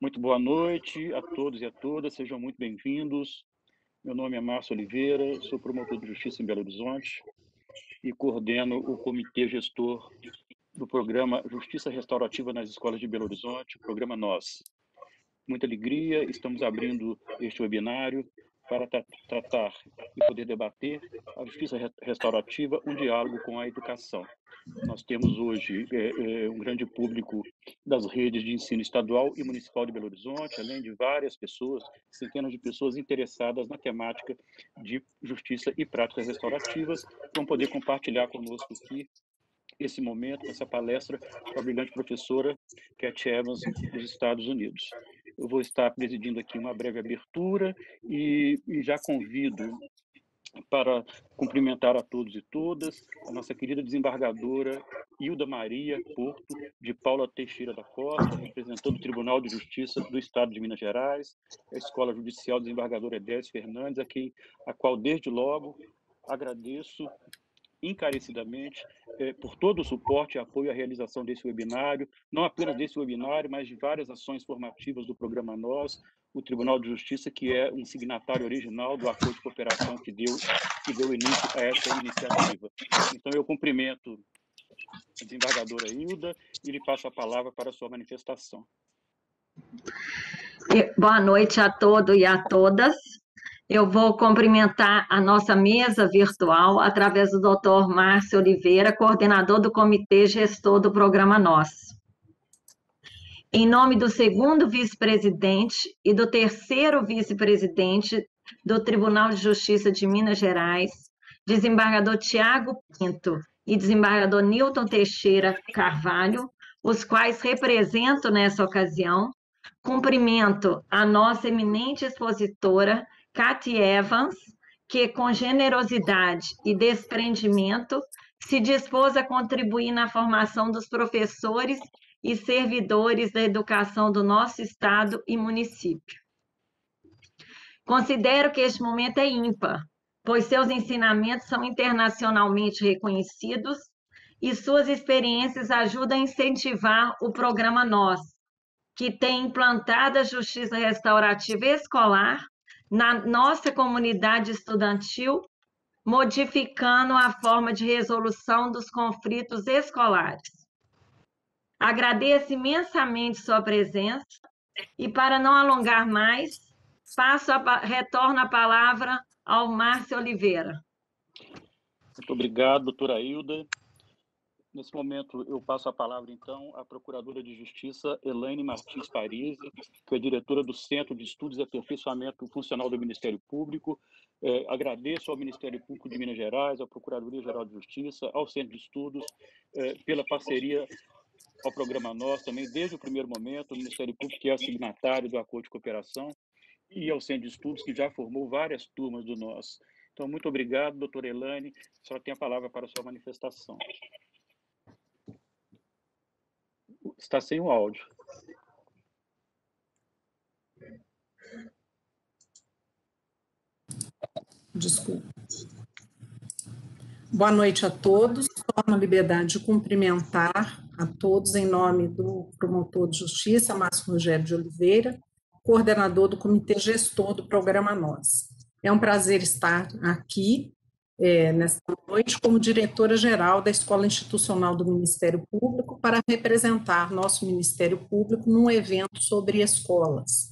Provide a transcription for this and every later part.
Muito boa noite a todos e a todas, sejam muito bem-vindos. Meu nome é Márcio Oliveira, sou promotor de justiça em Belo Horizonte e coordeno o comitê gestor do programa Justiça Restaurativa nas Escolas de Belo Horizonte, o programa NOS. Muita alegria, estamos abrindo este webinário para tratar e poder debater a justiça restaurativa, um diálogo com a educação. Nós temos hoje um grande público das redes de ensino estadual e municipal de Belo Horizonte, além de várias pessoas, centenas de pessoas interessadas na temática de justiça e práticas restaurativas, vão poder compartilhar conosco aqui esse momento, essa palestra com a brilhante professora Cat Evans, dos Estados Unidos. Eu vou estar presidindo aqui uma breve abertura e já convido para cumprimentar a todos e todas, a nossa querida desembargadora Hilda Maria Porto de Paula Teixeira da Costa, representando o Tribunal de Justiça do Estado de Minas Gerais, a Escola Judicial Desembargadora Edésio Fernandes, a qual desde logo agradeço encarecidamente por todo o suporte e apoio à realização desse webinário, não apenas desse webinário, mas de várias ações formativas do programa NOS, o Tribunal de Justiça, que é um signatário original do acordo de cooperação que deu início a essa iniciativa. Então, eu cumprimento a desembargadora Hilda e lhe passo a palavra para a sua manifestação. Boa noite a todos e a todas. Eu vou cumprimentar a nossa mesa virtual através do Dr. Márcio Oliveira, coordenador do Comitê Gestor do Programa NOS. Em nome do segundo vice-presidente e do terceiro vice-presidente do Tribunal de Justiça de Minas Gerais, desembargador Tiago Pinto e desembargador Newton Teixeira Carvalho, os quais represento nessa ocasião, cumprimento a nossa eminente expositora, Cat Evans, que com generosidade e desprendimento se dispôs a contribuir na formação dos professores e servidores da educação do nosso estado e município. Considero que este momento é ímpar, pois seus ensinamentos são internacionalmente reconhecidos e suas experiências ajudam a incentivar o programa NOS, que tem implantado a justiça restaurativa escolar na nossa comunidade estudantil, modificando a forma de resolução dos conflitos escolares. Agradeço imensamente sua presença e, para não alongar mais, retorno a palavra ao Márcio Oliveira. Muito obrigado, doutora Hilda. Nesse momento, eu passo a palavra, então, à Procuradora de Justiça, Elaine Martins Parisi, que é diretora do Centro de Estudos e Aperfeiçoamento Funcional do Ministério Público. Agradeço ao Ministério Público de Minas Gerais, à Procuradoria-Geral de Justiça, ao Centro de Estudos, pela parceria ao programa NOS, também desde o primeiro momento, o Ministério Público, que é signatário do Acordo de Cooperação, e ao Centro de Estudos, que já formou várias turmas do NOS. Então, muito obrigado, doutora Elaine. A senhora tem a palavra para a sua manifestação. Está sem o áudio. Desculpa. Boa noite a todos. Tomo a liberdade de cumprimentar a todos em nome do promotor de justiça, Márcio Rogério de Oliveira, coordenador do Comitê Gestor do Programa NOS. É um prazer estar aqui nesta noite como diretora-geral da Escola Institucional do Ministério Público para representar nosso Ministério Público num evento sobre escolas.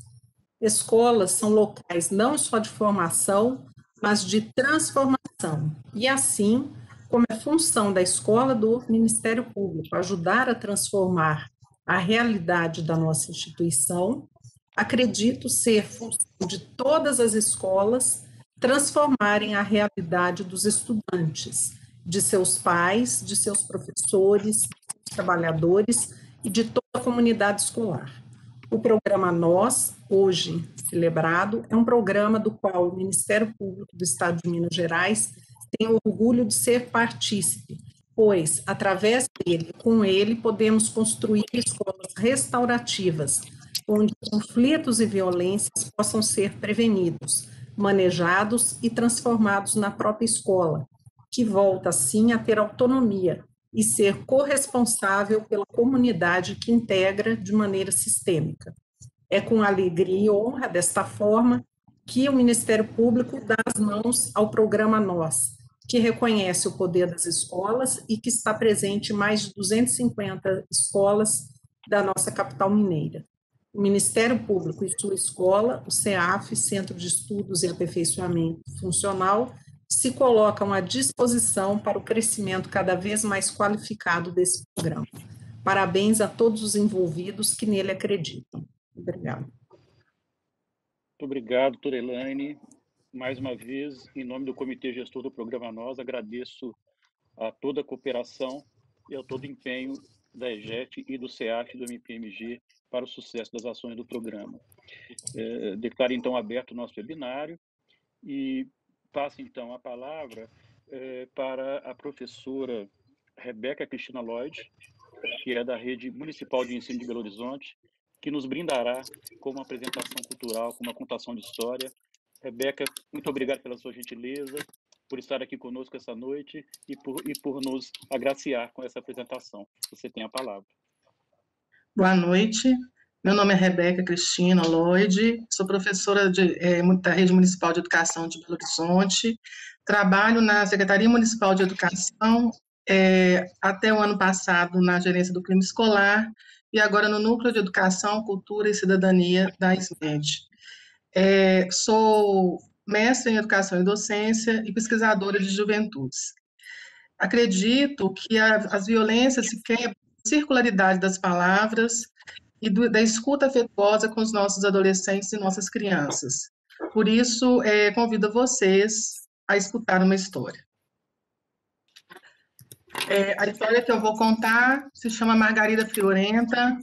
Escolas são locais não só de formação, mas de transformação. E assim, como é função da escola do Ministério Público ajudar a transformar a realidade da nossa instituição, acredito ser função de todas as escolas transformarem a realidade dos estudantes, de seus pais, de seus professores, dos trabalhadores e de toda a comunidade escolar. O programa NOS, hoje celebrado, é um programa do qual o Ministério Público do Estado de Minas Gerais tem o orgulho de ser partícipe, pois, através dele, com ele, podemos construir escolas restaurativas, onde conflitos e violências possam ser prevenidos, manejados e transformados na própria escola, que volta, assim, a ter autonomia e ser corresponsável pela comunidade que integra de maneira sistêmica. É com alegria e honra, desta forma, que o Ministério Público dá as mãos ao programa Nós, que reconhece o poder das escolas e que está presente em mais de 250 escolas da nossa capital mineira. O Ministério Público e sua escola, o CEAF, Centro de Estudos e Aperfeiçoamento Funcional, se colocam à disposição para o crescimento cada vez mais qualificado desse programa. Parabéns a todos os envolvidos que nele acreditam. Obrigada. Muito obrigado, doutora Elaine. Mais uma vez, em nome do Comitê Gestor do Programa Nós, agradeço a toda a cooperação e a todo o empenho da EGEF e do CEAF e do MPMG para o sucesso das ações do programa. Declaro, então, aberto o nosso webinário e passo, então, a palavra para a professora Rebeca Cristina Lloyd, que é da Rede Municipal de Ensino de Belo Horizonte, que nos brindará com uma apresentação cultural, com uma contação de história. Rebeca, muito obrigado pela sua gentileza, por estar aqui conosco essa noite e por nos agraciar com essa apresentação. Você tem a palavra. Boa noite. Meu nome é Rebeca Cristina Lloyd, sou professora da Rede Municipal de Educação de Belo Horizonte, trabalho na Secretaria Municipal de Educação, até o ano passado na gerência do crime escolar e agora no Núcleo de Educação, Cultura e Cidadania da SMED. Sou mestre em Educação e Docência e pesquisadora de juventudes. Acredito que as violências se quebram a circularidade das palavras e da escuta afetuosa com os nossos adolescentes e nossas crianças. Por isso, convido vocês a escutar uma história. A história que eu vou contar se chama Margarida Friorenta,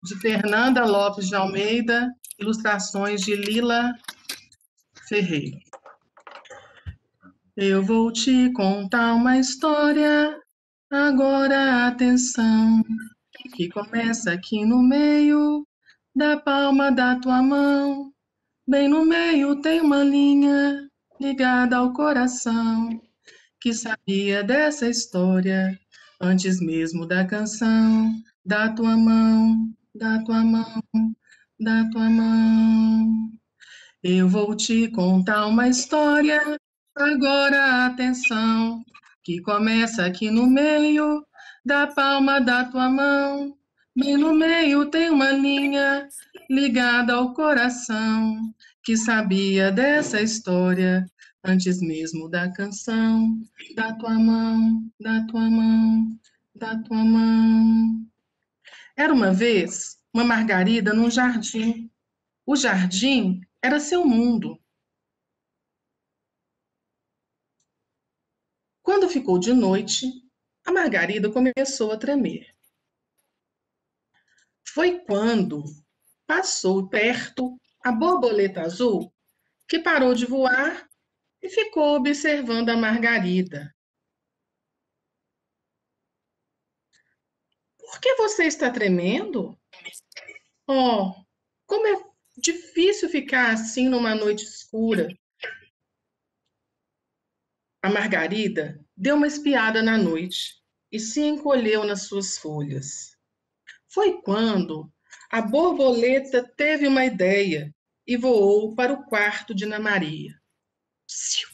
de Fernanda Lopes de Almeida, ilustrações de Lila Ferreira. Eu vou te contar uma história, agora atenção, que começa aqui no meio da palma da tua mão. Bem no meio tem uma linha ligada ao coração, que sabia dessa história antes mesmo da canção. Da tua mão, da tua mão, da tua mão. Eu vou te contar uma história, agora atenção, que começa aqui no meio da palma da tua mão. Bem no meio tem uma linha ligada ao coração, que sabia dessa história antes mesmo da canção. Da tua mão, da tua mão, da tua mão. Era uma vez uma Margarida num jardim. O jardim era seu mundo. Quando ficou de noite, a Margarida começou a tremer. Foi quando passou perto a borboleta azul, que parou de voar e ficou observando a Margarida. Por que você está tremendo? Oh, como é difícil ficar assim numa noite escura. A Margarida deu uma espiada na noite e se encolheu nas suas folhas. Foi quando a borboleta teve uma ideia e voou para o quarto de Ana Maria. Psiu,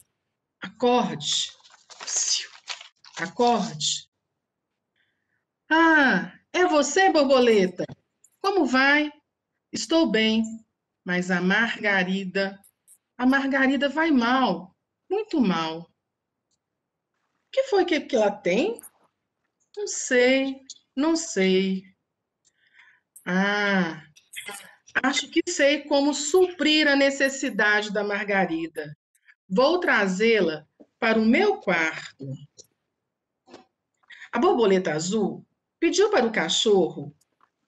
acorde, psiu, acorde. Ah, é você, borboleta? Como vai? Estou bem, mas a Margarida vai mal, muito mal. O que foi que ela tem? Não sei, não sei. Ah, acho que sei como suprir a necessidade da Margarida. Vou trazê-la para o meu quarto. A borboleta azul pediu para o cachorro: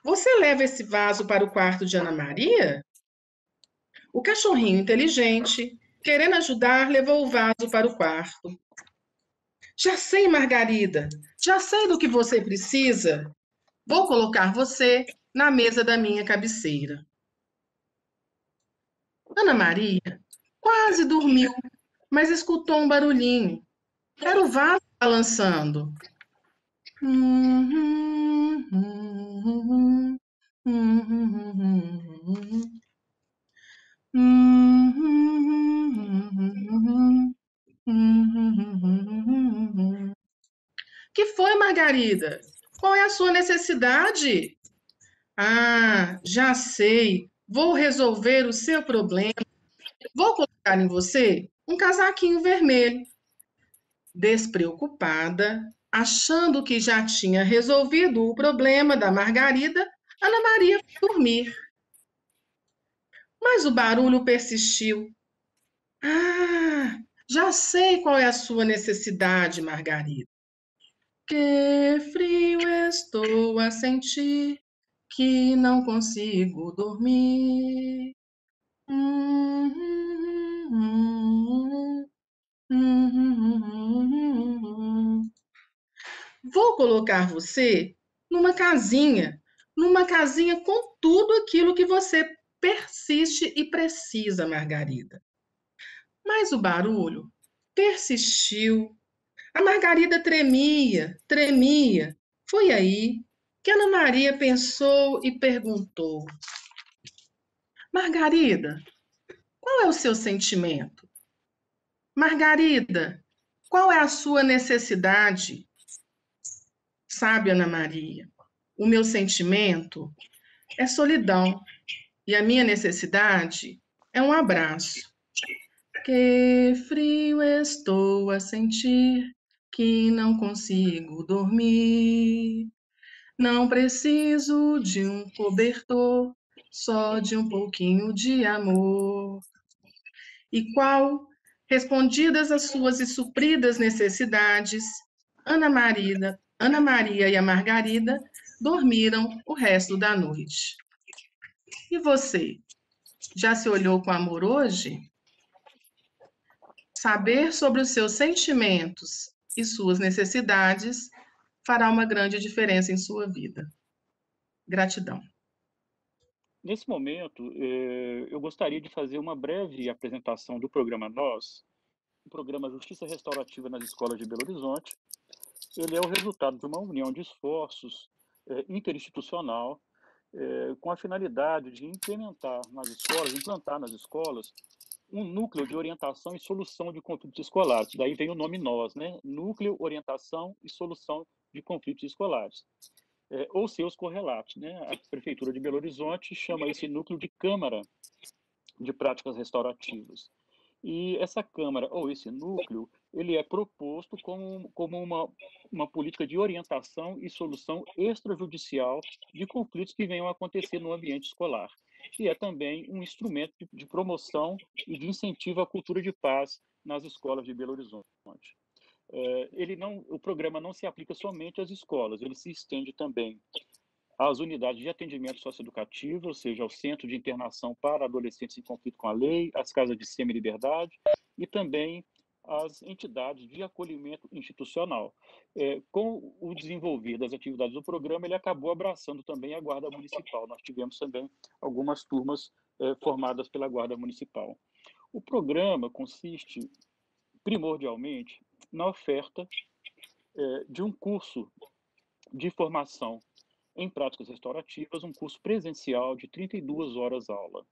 você leva esse vaso para o quarto de Ana Maria? O cachorrinho inteligente, querendo ajudar, levou o vaso para o quarto. Já sei, Margarida, já sei do que você precisa. Vou colocar você na mesa da minha cabeceira. Ana Maria quase dormiu, mas escutou um barulhinho. Era o vaso balançando. Que foi, Margarida? Qual é a sua necessidade? Ah, já sei. Vou resolver o seu problema. Vou colocar em você um casaquinho vermelho. Despreocupada, achando que já tinha resolvido o problema da Margarida, Ana Maria foi dormir. Mas o barulho persistiu. Ah, já sei qual é a sua necessidade, Margarida. Que frio estou a sentir, que não consigo dormir. Vou colocar você numa casinha com tudo aquilo que você persiste e precisa, Margarida. Mas o barulho persistiu. A Margarida tremia, tremia. Foi aí que Ana Maria pensou e perguntou: Margarida, qual é o seu sentimento? Margarida, qual é a sua necessidade? Sabe, Ana Maria, o meu sentimento é solidão e a minha necessidade é um abraço. Que frio estou a sentir, que não consigo dormir. Não preciso de um cobertor, só de um pouquinho de amor. E qual, respondidas as suas e supridas necessidades, Ana Maria e a Margarida dormiram o resto da noite. E você, já se olhou com amor hoje? Saber sobre os seus sentimentos e suas necessidades fará uma grande diferença em sua vida. Gratidão. Nesse momento, eu gostaria de fazer uma breve apresentação do programa Nós, o programa Justiça Restaurativa nas Escolas de Belo Horizonte. Ele é o resultado de uma união de esforços interinstitucional com a finalidade de implantar nas escolas, um núcleo de orientação e solução de conflitos escolares. Daí vem o nome Nós, né? Núcleo, Orientação e Solução de Conflitos Escolares. Ou seus correlatos, né? A Prefeitura de Belo Horizonte chama esse núcleo de Câmara de Práticas Restaurativas. E essa Câmara, ou esse núcleo, ele é proposto como uma política de orientação e solução extrajudicial de conflitos que venham a acontecer no ambiente escolar. E é também um instrumento de promoção e de incentivo à cultura de paz nas escolas de Belo Horizonte. O programa não se aplica somente às escolas, ele se estende também às unidades de atendimento socioeducativo, ou seja, ao Centro de Internação para Adolescentes em Conflito com a Lei, às Casas de Semi-Liberdade e também às entidades de acolhimento institucional. Com o desenvolver das atividades do programa, ele acabou abraçando também a Guarda Municipal. Nós tivemos também algumas turmas formadas pela Guarda Municipal. O programa consiste, primordialmente, na oferta de um curso de formação em práticas restaurativas, um curso presencial de 32 horas aula.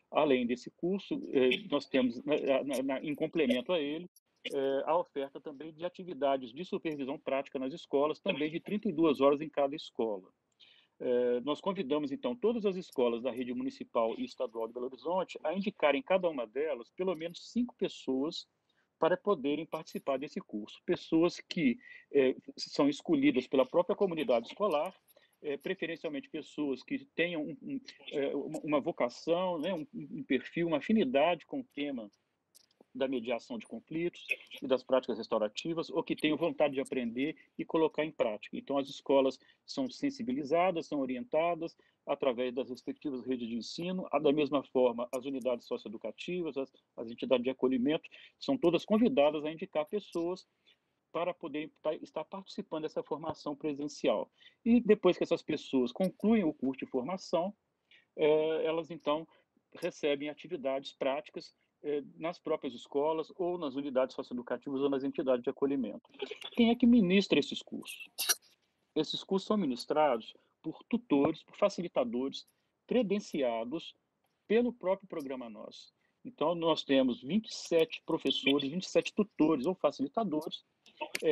Além desse curso, nós temos, em complemento a ele, a oferta também de atividades de supervisão prática nas escolas, também de 32 horas em cada escola. Nós convidamos, então, todas as escolas da rede municipal e estadual de Belo Horizonte a indicarem cada uma delas pelo menos 5 pessoas para poderem participar desse curso. Pessoas que são escolhidas pela própria comunidade escolar, preferencialmente pessoas que tenham uma vocação, né, um perfil, uma afinidade com o tema da mediação de conflitos e das práticas restaurativas, ou que tenham vontade de aprender e colocar em prática. Então, as escolas são sensibilizadas, são orientadas através das respectivas redes de ensino. Da mesma forma, as unidades socioeducativas, as entidades de acolhimento, são todas convidadas a indicar pessoas para poder estar participando dessa formação presencial. E depois que essas pessoas concluem o curso de formação, elas, então, recebem atividades práticas nas próprias escolas ou nas unidades socioeducativas ou nas entidades de acolhimento. Quem é que ministra esses cursos? Esses cursos são ministrados por tutores, por facilitadores, credenciados pelo próprio programa Nós. Então, nós temos 27 professores, 27 tutores ou facilitadores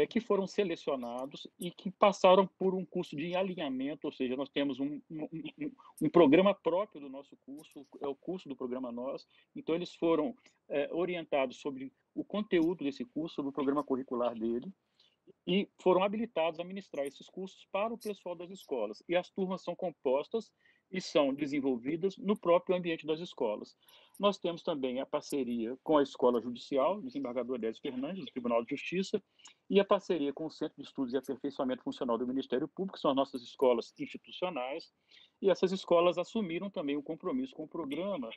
que foram selecionados e que passaram por um curso de alinhamento, ou seja, nós temos um programa próprio do nosso curso, é o curso do programa Nós. Então, eles foram orientados sobre o conteúdo desse curso, sobre o programa curricular dele, e foram habilitados a ministrar esses cursos para o pessoal das escolas. E as turmas são compostas e são desenvolvidas no próprio ambiente das escolas. Nós temos também a parceria com a Escola Judicial, desembargador Adélio Fernandes, do Tribunal de Justiça, e a parceria com o Centro de Estudos e Aperfeiçoamento Funcional do Ministério Público, que são as nossas escolas institucionais, e essas escolas assumiram também o compromisso com o programa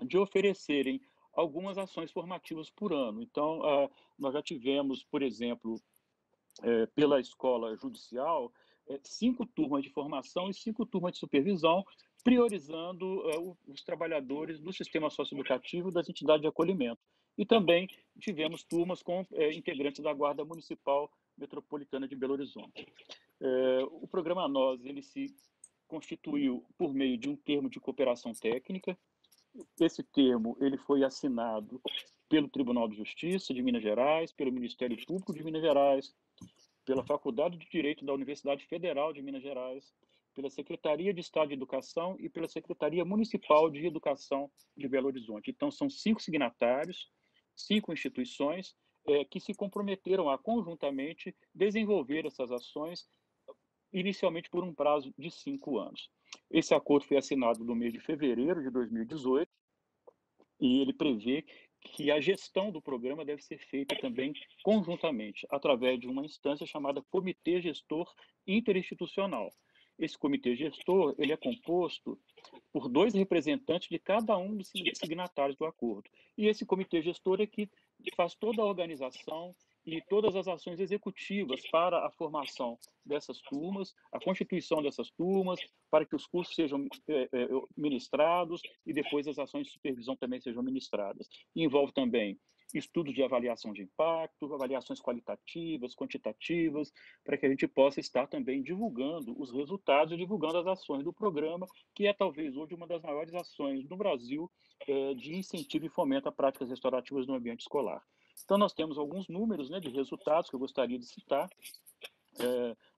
de oferecerem algumas ações formativas por ano. Então, nós já tivemos, por exemplo, pela escola judicial, 5 turmas de formação e 5 turmas de supervisão, priorizando os trabalhadores do sistema socioeducativo das entidades de acolhimento. E também tivemos turmas com integrantes da Guarda Municipal Metropolitana de Belo Horizonte. O programa Nós, ele se constituiu por meio de um termo de cooperação técnica. Esse termo ele foi assinado pelo Tribunal de Justiça de Minas Gerais, pelo Ministério Público de Minas Gerais, pela Faculdade de Direito da Universidade Federal de Minas Gerais, pela Secretaria de Estado de Educação e pela Secretaria Municipal de Educação de Belo Horizonte. Então, são 5 signatários, 5 instituições que se comprometeram a, conjuntamente, desenvolver essas ações, inicialmente por um prazo de 5 anos. Esse acordo foi assinado no mês de fevereiro de 2018, e ele prevê que a gestão do programa deve ser feita também conjuntamente, através de uma instância chamada Comitê Gestor Interinstitucional. Esse comitê gestor ele é composto por 2 representantes de cada um dos signatários do acordo. E esse comitê gestor é que faz toda a organização e todas as ações executivas para a formação dessas turmas, a constituição dessas turmas, para que os cursos sejam ministrados e depois as ações de supervisão também sejam ministradas. E envolve também estudos de avaliação de impacto, avaliações qualitativas, quantitativas, para que a gente possa estar também divulgando os resultados e divulgando as ações do programa, que é talvez hoje uma das maiores ações no Brasil de incentivo e fomento a práticas restaurativas no ambiente escolar. Então, nós temos alguns números de resultados que eu gostaria de citar.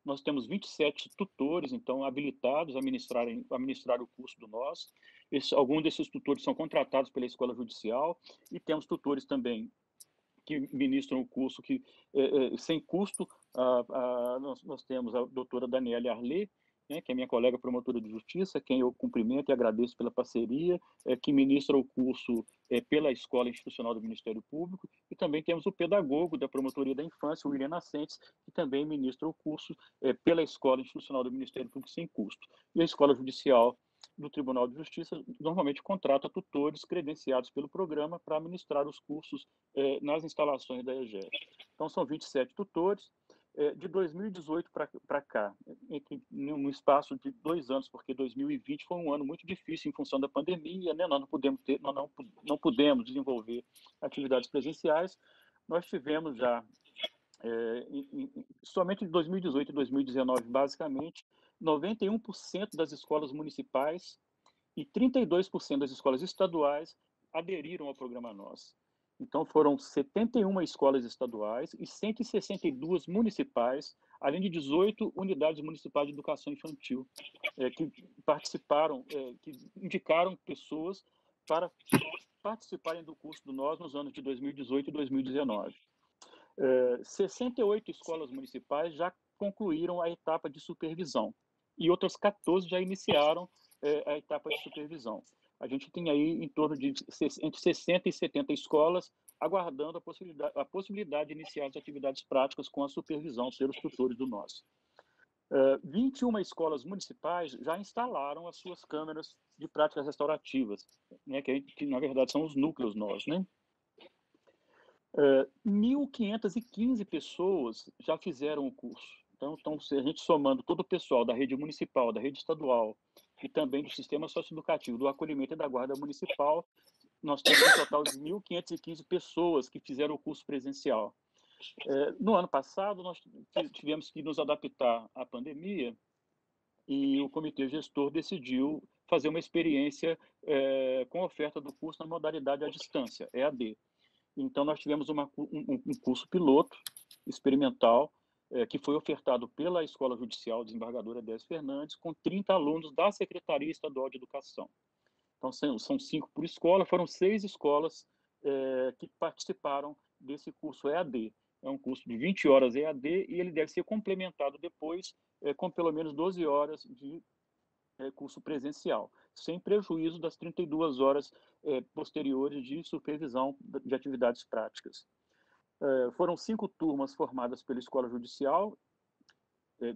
Nós temos 27 tutores, então, habilitados a ministrar o curso do Nós. Alguns desses tutores são contratados pela Escola Judicial, e temos tutores também que ministram o curso sem custo. Nós temos a doutora Daniela Arlê, que é minha colega promotora de justiça, quem eu cumprimento e agradeço pela parceria, que ministra o curso pela Escola Institucional do Ministério Público, e também temos o pedagogo da Promotoria da Infância, o William Nascentes, que também ministra o curso pela Escola Institucional do Ministério Público sem custo. E a Escola Judicial do Tribunal de Justiça normalmente contrata tutores credenciados pelo programa para ministrar os cursos nas instalações da EGEF. Então, são 27 tutores. De 2018 para cá, num espaço de 2 anos, porque 2020 foi um ano muito difícil em função da pandemia, nós não pudemos desenvolver atividades presenciais. Nós tivemos já, somente em 2018 e 2019, basicamente, 91% das escolas municipais e 32% das escolas estaduais aderiram ao programa Nós. Então, foram 71 escolas estaduais e 162 municipais, além de 18 unidades municipais de educação infantil, que participaram, que indicaram pessoas para participarem do curso do Nós nos anos de 2018 e 2019. 68 escolas municipais já concluíram a etapa de supervisão e outras 14 já iniciaram a etapa de supervisão. A gente tem aí em torno de entre 60 e 70 escolas aguardando a possibilidade de iniciar as atividades práticas com a supervisão, ser os tutores do Nós. 21 escolas municipais já instalaram as suas câmeras de práticas restaurativas, que na verdade são os núcleos Nós, 1.515 pessoas já fizeram o curso. Então, se a gente somando todo o pessoal da rede municipal, da rede estadual e também do sistema socioeducativo, do acolhimento e da guarda municipal, nós temos um total de 1.515 pessoas que fizeram o curso presencial. No ano passado, nós tivemos que nos adaptar à pandemia e o comitê gestor decidiu fazer uma experiência com a oferta do curso na modalidade à distância, EAD. Então, nós tivemos um curso piloto, experimental, que foi ofertado pela Escola Judicial Desembargadora Décio Fernandes, com 30 alunos da Secretaria Estadual de Educação. Então, são 5 por escola, foram 6 escolas que participaram desse curso EAD. É um curso de 20 horas EAD e ele deve ser complementado depois com pelo menos 12 horas de curso presencial, sem prejuízo das 32 horas posteriores de supervisão de atividades práticas. Foram 5 turmas formadas pela Escola Judicial,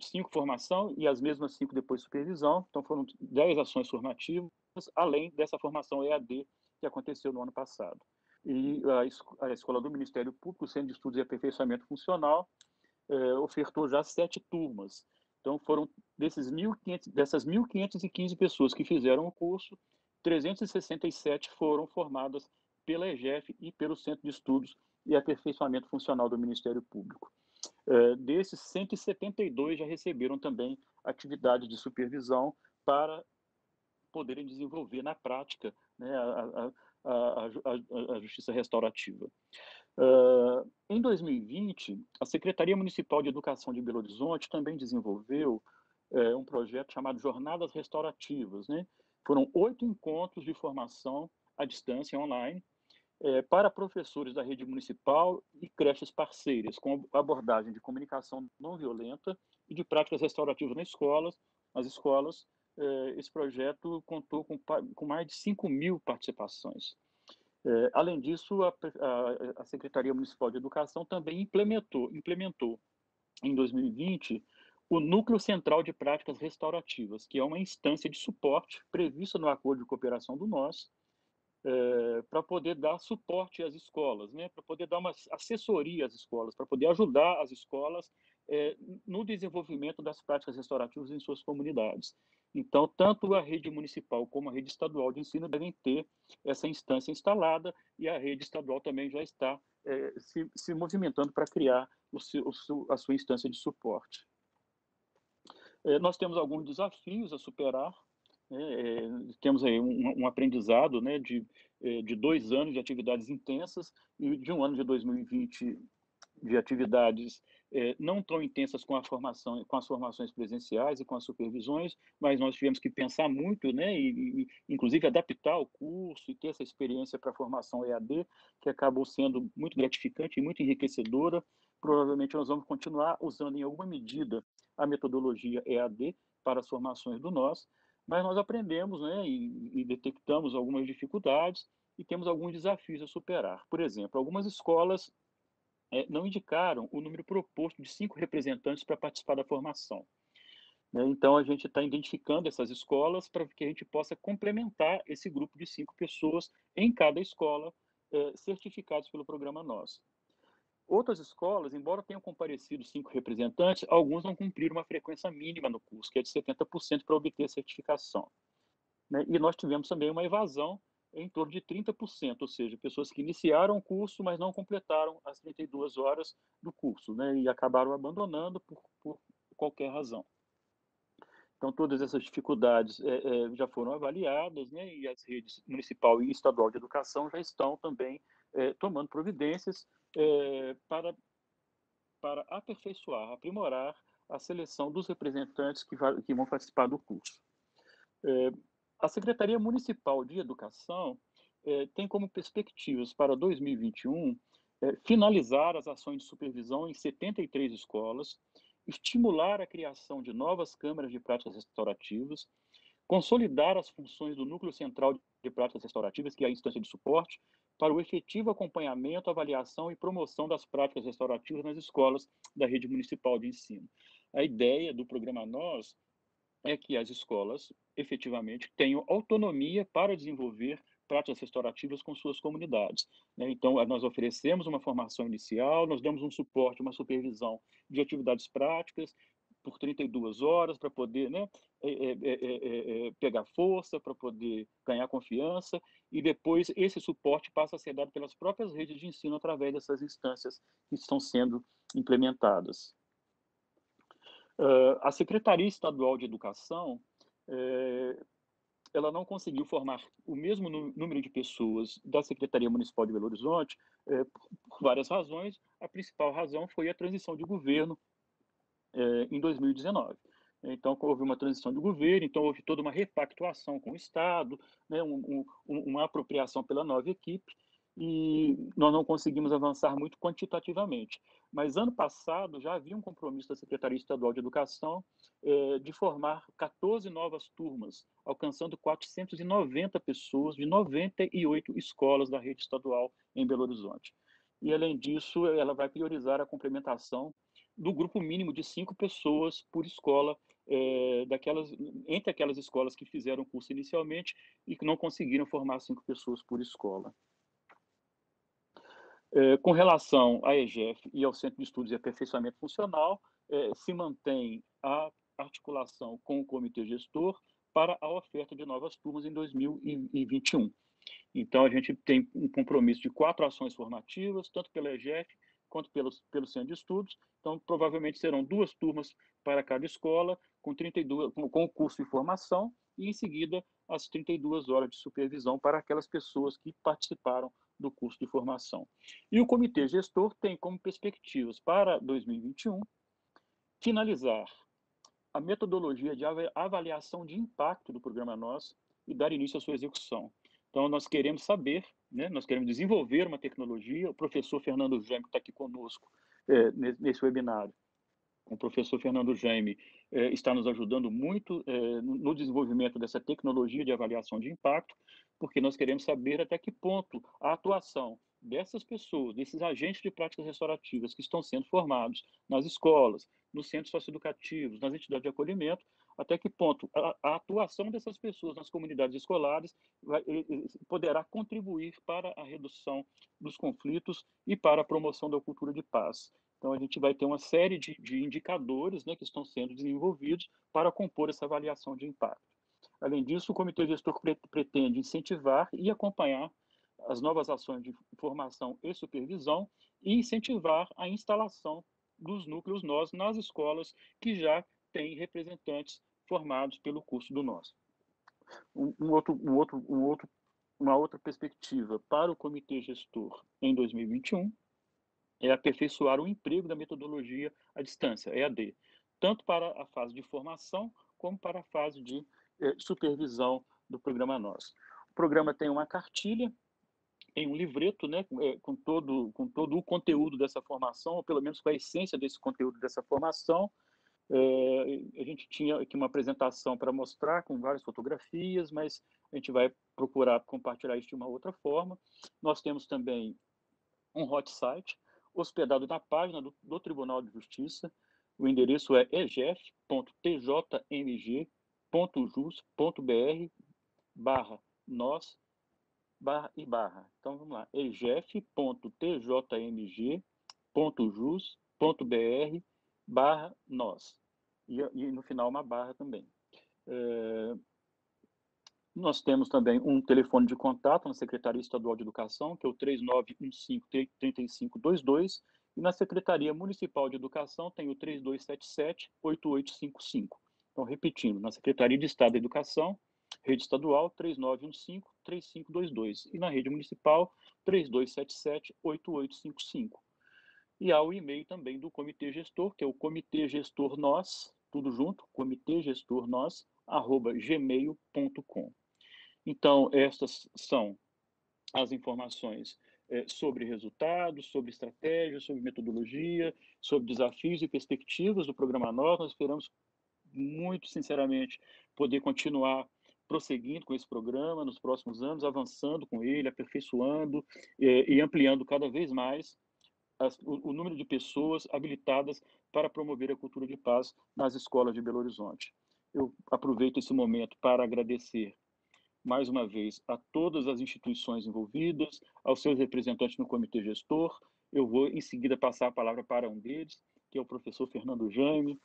5 formação e as mesmas 5 depois supervisão, então foram 10 ações formativas, além dessa formação EAD que aconteceu no ano passado. E a Escola do Ministério Público, o Centro de Estudos e Aperfeiçoamento Funcional, ofertou já 7 turmas. Então, foram dessas 1.515 pessoas que fizeram o curso, 367 foram formadas pela EGEF e pelo Centro de Estudos e Aperfeiçoamento Funcional do Ministério Público. Desses, 172 já receberam também atividade de supervisão para poderem desenvolver na prática, né, a justiça restaurativa. Em 2020, a Secretaria Municipal de Educação de Belo Horizonte também desenvolveu um projeto chamado Jornadas Restaurativas, né? Foram 8 encontros de formação à distância, online, para professores da rede municipal e creches parceiras, com abordagem de comunicação não violenta e de práticas restaurativas nas escolas. Esse projeto contou com mais de 5.000 participações. Além disso, a Secretaria Municipal de Educação também implementou em 2020 o Núcleo Central de Práticas Restaurativas, que é uma instância de suporte prevista no Acordo de Cooperação do NOS, para poder dar suporte às escolas, né, para poder dar uma assessoria às escolas, para poder ajudar as escolas no desenvolvimento das práticas restaurativas em suas comunidades. Então, tanto a rede municipal como a rede estadual de ensino devem ter essa instância instalada, e a rede estadual também já está se movimentando para criar a sua instância de suporte. Nós temos alguns desafios a superar. Temos aí um aprendizado, né, de 2 anos de atividades intensas e de um ano de 2020 de atividades não tão intensas com as formações presenciais e com as supervisões, mas nós tivemos que pensar muito, né, e inclusive adaptar o curso e ter essa experiência para a formação EAD, que acabou sendo muito gratificante e muito enriquecedora. Provavelmente nós vamos continuar usando em alguma medida a metodologia EAD para as formações do NOS, mas nós aprendemos, né, e detectamos algumas dificuldades e temos alguns desafios a superar. Por exemplo, algumas escolas não indicaram o número proposto de 5 representantes para participar da formação. Então, a gente está identificando essas escolas para que a gente possa complementar esse grupo de 5 pessoas em cada escola, certificados pelo programa NOS. Outras escolas, embora tenham comparecido 5 representantes, alguns não cumpriram uma frequência mínima no curso, que é de 70% para obter a certificação. E nós tivemos também uma evasão em torno de 30%, ou seja, pessoas que iniciaram o curso, mas não completaram as 32 horas do curso, né, e acabaram abandonando por qualquer razão. Então, todas essas dificuldades já foram avaliadas, né, e as redes municipal e estadual de educação já estão também tomando providências para aperfeiçoar, aprimorar a seleção dos representantes que vão participar do curso. A Secretaria Municipal de Educação tem como perspectivas para 2021 finalizar as ações de supervisão em 73 escolas, estimular a criação de novas câmaras de práticas restaurativas, consolidar as funções do Núcleo Central de Práticas Restaurativas, que é a instância de suporte, para o efetivo acompanhamento, avaliação e promoção das práticas restaurativas nas escolas da rede municipal de ensino. A ideia do programa NOS é que as escolas, efetivamente, tenham autonomia para desenvolver práticas restaurativas com suas comunidades. Então, nós oferecemos uma formação inicial, nós damos um suporte, uma supervisão de atividades práticas por 32 horas para poder, né, pegar força, para poder ganhar confiança, e depois esse suporte passa a ser dado pelas próprias redes de ensino através dessas instâncias que estão sendo implementadas. A Secretaria Estadual de Educação ela não conseguiu formar o mesmo número de pessoas da Secretaria Municipal de Belo Horizonte, por várias razões. A principal razão foi a transição de governo em 2019. Então, houve uma transição de governo, então houve toda uma repactuação com o Estado, né, uma apropriação pela nova equipe, e nós não conseguimos avançar muito quantitativamente. Mas, ano passado, já havia um compromisso da Secretaria Estadual de Educação de formar 14 novas turmas, alcançando 490 pessoas de 98 escolas da rede estadual em Belo Horizonte. E, além disso, ela vai priorizar a complementação do grupo mínimo de 5 pessoas por escola, entre aquelas escolas que fizeram o curso inicialmente e que não conseguiram formar 5 pessoas por escola. Com relação à EGEF e ao Centro de Estudos e Aperfeiçoamento Funcional, se mantém a articulação com o Comitê Gestor para a oferta de novas turmas em 2021. Então, a gente tem um compromisso de 4 ações formativas, tanto pela EGEF quanto pelo Centro de Estudos. Então, provavelmente serão 2 turmas para cada escola, com o curso de formação, e, em seguida, as 32 horas de supervisão para aquelas pessoas que participaram do curso de formação. E o Comitê Gestor tem como perspectivas para 2021 finalizar a metodologia de avaliação de impacto do Programa Nós e dar início à sua execução. Então, nós queremos saber, né, nós queremos desenvolver uma tecnologia. O professor Fernando Jaime, que está aqui conosco nesse webinário, o professor Fernando Jaime está nos ajudando muito no desenvolvimento dessa tecnologia de avaliação de impacto, porque nós queremos saber até que ponto a atuação dessas pessoas, desses agentes de práticas restaurativas que estão sendo formados nas escolas, nos centros socioeducativos, nas entidades de acolhimento, até que ponto a atuação dessas pessoas nas comunidades escolares poderá contribuir para a redução dos conflitos e para a promoção da cultura de paz. Então, a gente vai ter uma série de indicadores, né, que estão sendo desenvolvidos para compor essa avaliação de impacto. Além disso, o Comitê Gestor pretende incentivar e acompanhar as novas ações de formação e supervisão e incentivar a instalação dos núcleos Nós nas escolas que já têm representantes formados pelo curso do Nós. Uma outra perspectiva para o Comitê Gestor em 2021 é aperfeiçoar o emprego da metodologia à distância, EAD, tanto para a fase de formação como para a fase de supervisão do Programa Nós. O programa tem uma cartilha, tem um livreto, né, com todo o conteúdo dessa formação, ou pelo menos com a essência desse conteúdo dessa formação. A gente tinha aqui uma apresentação para mostrar com várias fotografias, mas a gente vai procurar compartilhar isso de uma outra forma. Nós temos também um hot site hospedado na página do Tribunal de Justiça. O endereço é egef.tjmg.jus.br/nós/. Então, vamos lá, egef.tjmg.jus.br/nós. E no final uma barra também. Nós temos também um telefone de contato na Secretaria Estadual de Educação, que é o 3915-3522, e na Secretaria Municipal de Educação tem o 3277-8855. Então, repetindo, na Secretaria de Estado da Educação, Rede Estadual, 3915-3522, e na Rede Municipal, 3277-8855. E há o e-mail também do Comitê Gestor, que é o Comitê Gestor Nós, tudo junto, comitêgestornós@gmail.com. Então, estas são as informações sobre resultados, sobre estratégias, sobre metodologia, sobre desafios e perspectivas do Programa Nós. Nós esperamos, muito sinceramente, poder continuar prosseguindo com esse programa nos próximos anos, avançando com ele, aperfeiçoando e ampliando cada vez mais o número de pessoas habilitadas para promover a cultura de paz nas escolas de Belo Horizonte. Eu aproveito esse momento para agradecer mais uma vez a todas as instituições envolvidas, aos seus representantes no Comitê Gestor. Eu vou, em seguida, passar a palavra para um deles, que é o professor Fernando Jaime,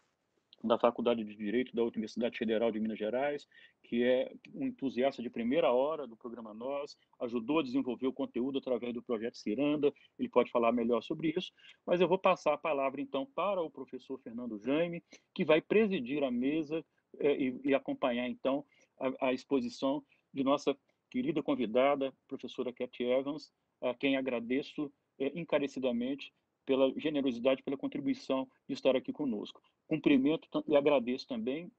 da Faculdade de Direito da Universidade Federal de Minas Gerais, que é um entusiasta de primeira hora do Programa Nós, ajudou a desenvolver o conteúdo através do Projeto Ciranda. Ele pode falar melhor sobre isso, mas eu vou passar a palavra, então, para o professor Fernando Jaime, que vai presidir a mesa e acompanhar, então, a exposição de nossa querida convidada, professora Cat Evans, a quem agradeço encarecidamente pela generosidade, pela contribuição de estar aqui conosco. Cumprimento e agradeço também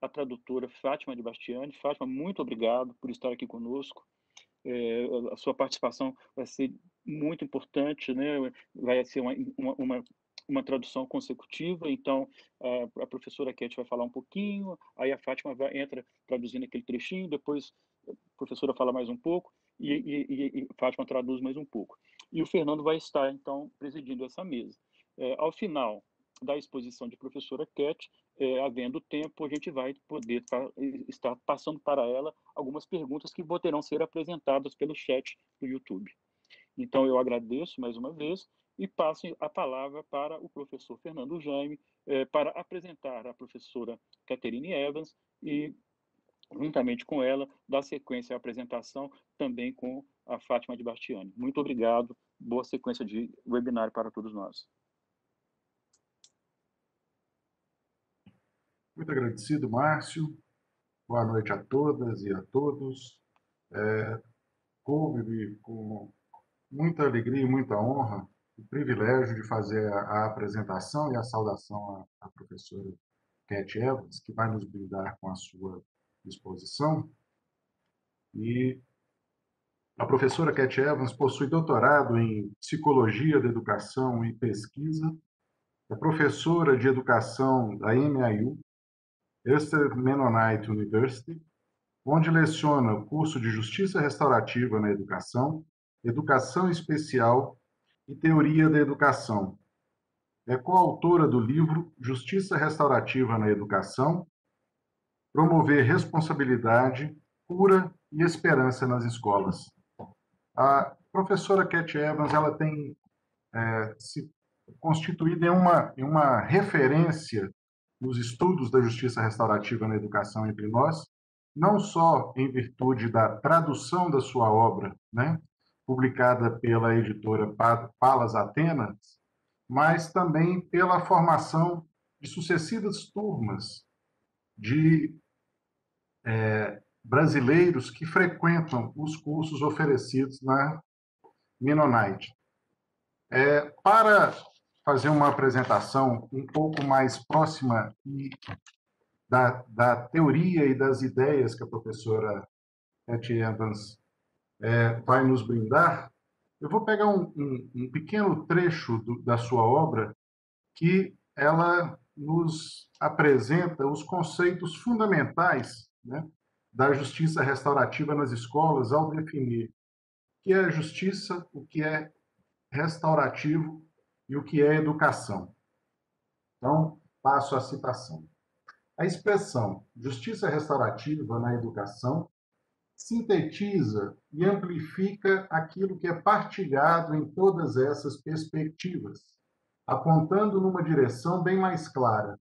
a tradutora Fátima de Bastiani. Fátima, muito obrigado por estar aqui conosco. A sua participação vai ser muito importante, né? Vai ser uma tradução consecutiva, então a professora Cat vai falar um pouquinho, aí a Fátima entra traduzindo aquele trechinho, depois a professora fala mais um pouco, e Fátima traduz mais um pouco. E o Fernando vai estar, então, presidindo essa mesa. Ao final da exposição de professora Cat, havendo tempo, a gente vai poder estar passando para ela algumas perguntas que poderão ser apresentadas pelo chat do YouTube. Então, eu agradeço mais uma vez e passo a palavra para o professor Fernando Jaime para apresentar a professora Catherine Evans e, juntamente com ela, dar sequência à apresentação também com a Fátima de Bastiani. Muito obrigado, boa sequência de webinar para todos nós. Muito agradecido, Márcio. Boa noite a todas e a todos. Coube-me com muita alegria e muita honra o privilégio de fazer a apresentação e a saudação à professora Cat Evans, que vai nos brindar com a sua exposição. E a professora Cat Evans possui doutorado em Psicologia da Educação e Pesquisa, é professora de Educação da MIU, Eastern Mennonite University, onde leciona o curso de Justiça Restaurativa na Educação, Educação Especial e Teoria da Educação. É coautora do livro Justiça Restaurativa na Educação, Promover Responsabilidade, Cura e Esperança nas Escolas. A professora Cat Evans ela tem se constituído em uma referência nos estudos da justiça restaurativa na educação entre nós, não só em virtude da tradução da sua obra, né, publicada pela editora Palas Atenas, mas também pela formação de sucessivas turmas de brasileiros que frequentam os cursos oferecidos na Mennonite. Para fazer uma apresentação um pouco mais próxima da teoria e das ideias que a professora Cat Evans vai nos brindar, eu vou pegar um pequeno trecho da sua obra que ela nos apresenta os conceitos fundamentais, né, da justiça restaurativa nas escolas ao definir o que é justiça, o que é restaurativo e o que é educação. Então, passo a citação. A expressão justiça restaurativa na educação sintetiza e amplifica aquilo que é partilhado em todas essas perspectivas, apontando numa direção bem mais clara.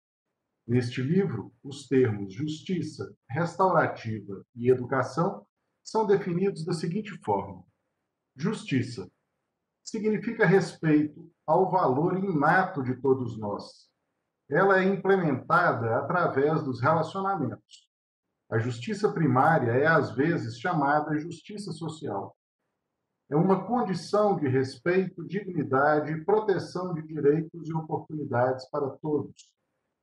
Neste livro, os termos justiça, restaurativa e educação são definidos da seguinte forma: justiça significa respeito ao valor inato de todos nós. Ela é implementada através dos relacionamentos. A justiça primária é, às vezes, chamada justiça social. É uma condição de respeito, dignidade e proteção de direitos e oportunidades para todos,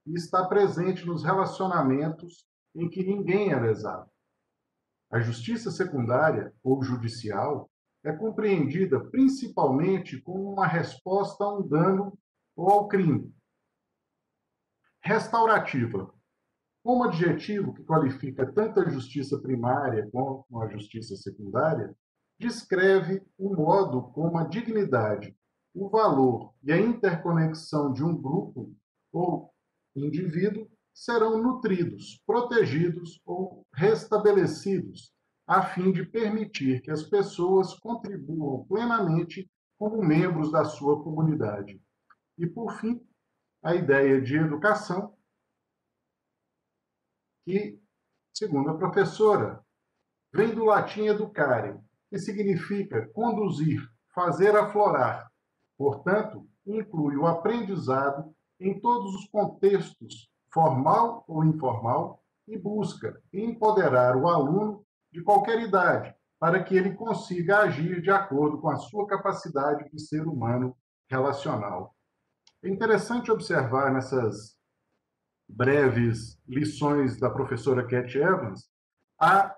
e está presente nos relacionamentos em que ninguém é lesado. A justiça secundária, ou judicial, é compreendida principalmente como uma resposta a um dano ou ao crime. Restaurativa, como adjetivo que qualifica tanto a justiça primária como a justiça secundária, descreve o modo como a dignidade, o valor e a interconexão de um grupo ou indivíduo serão nutridos, protegidos ou restabelecidos, a fim de permitir que as pessoas contribuam plenamente como membros da sua comunidade. E, por fim, a ideia de educação, que, segundo a professora, vem do latim educare, que significa conduzir, fazer aflorar. Portanto, inclui o aprendizado em todos os contextos, formal ou informal, e busca empoderar o aluno de qualquer idade, para que ele consiga agir de acordo com a sua capacidade de ser humano relacional. É interessante observar nessas breves lições da professora Cat Evans a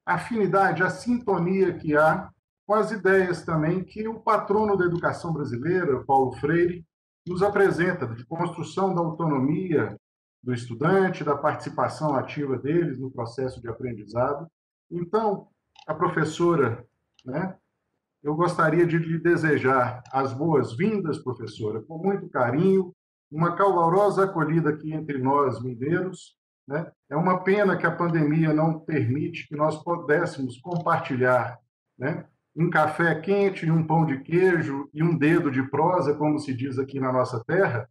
afinidade, a sintonia que há com as ideias também que o patrono da educação brasileira, Paulo Freire, nos apresenta, de construção da autonomia do estudante, da participação ativa deles no processo de aprendizado. Então, a professora, né, eu gostaria de lhe desejar as boas-vindas, professora, com muito carinho, uma calorosa acolhida aqui entre nós, mineiros, né? É uma pena que a pandemia não permite que nós pudéssemos compartilhar, né, um café quente e um pão de queijo e um dedo de prosa, como se diz aqui na nossa terra,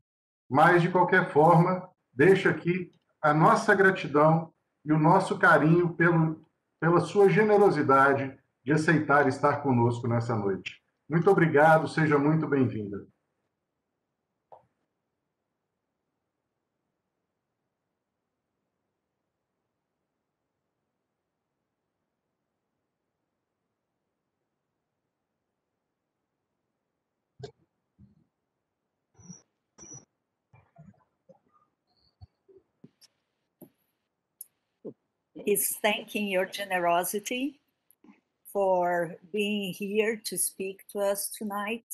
mas, de qualquer forma, deixo aqui a nossa gratidão e o nosso carinho pela sua generosidade de aceitar estar conosco nessa noite. Muito obrigado, seja muito bem-vinda. He's thanking your generosity for being here to speak to us tonight.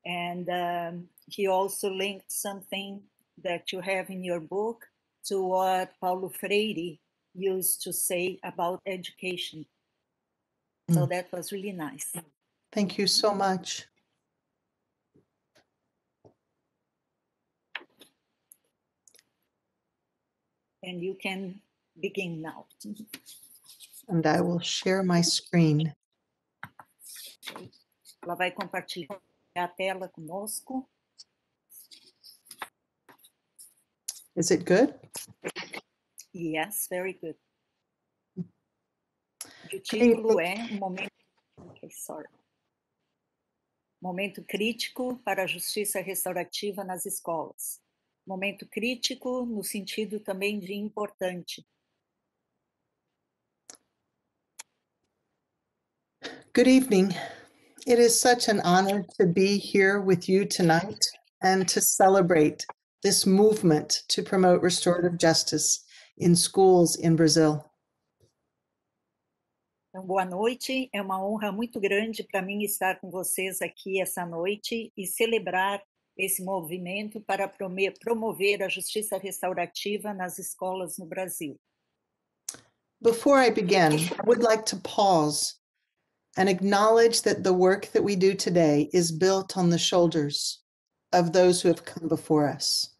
And he also linked something that you have in your book to what Paulo Freire used to say about education. So that was really nice. Thank you so much. And you can begin now. And I will share my screen. Ela vai compartilhar a tela conosco. Is it good? Yes, very good. O título é Momento crítico para a justiça restaurativa nas escolas. Momento crítico no sentido também de importante. Good evening. It is such an honor to be here with you tonight and to celebrate this movement to promote restorative justice in schools in Brazil. Então, boa noite, é uma honra muito grande para mim estar com vocês aqui essa noite e celebrar esse movimento para promover a justiça restaurativa nas escolas no Brasil. Before I begin, I would like to pause and acknowledge that the work that we do today is built on the shoulders of those who have come before us.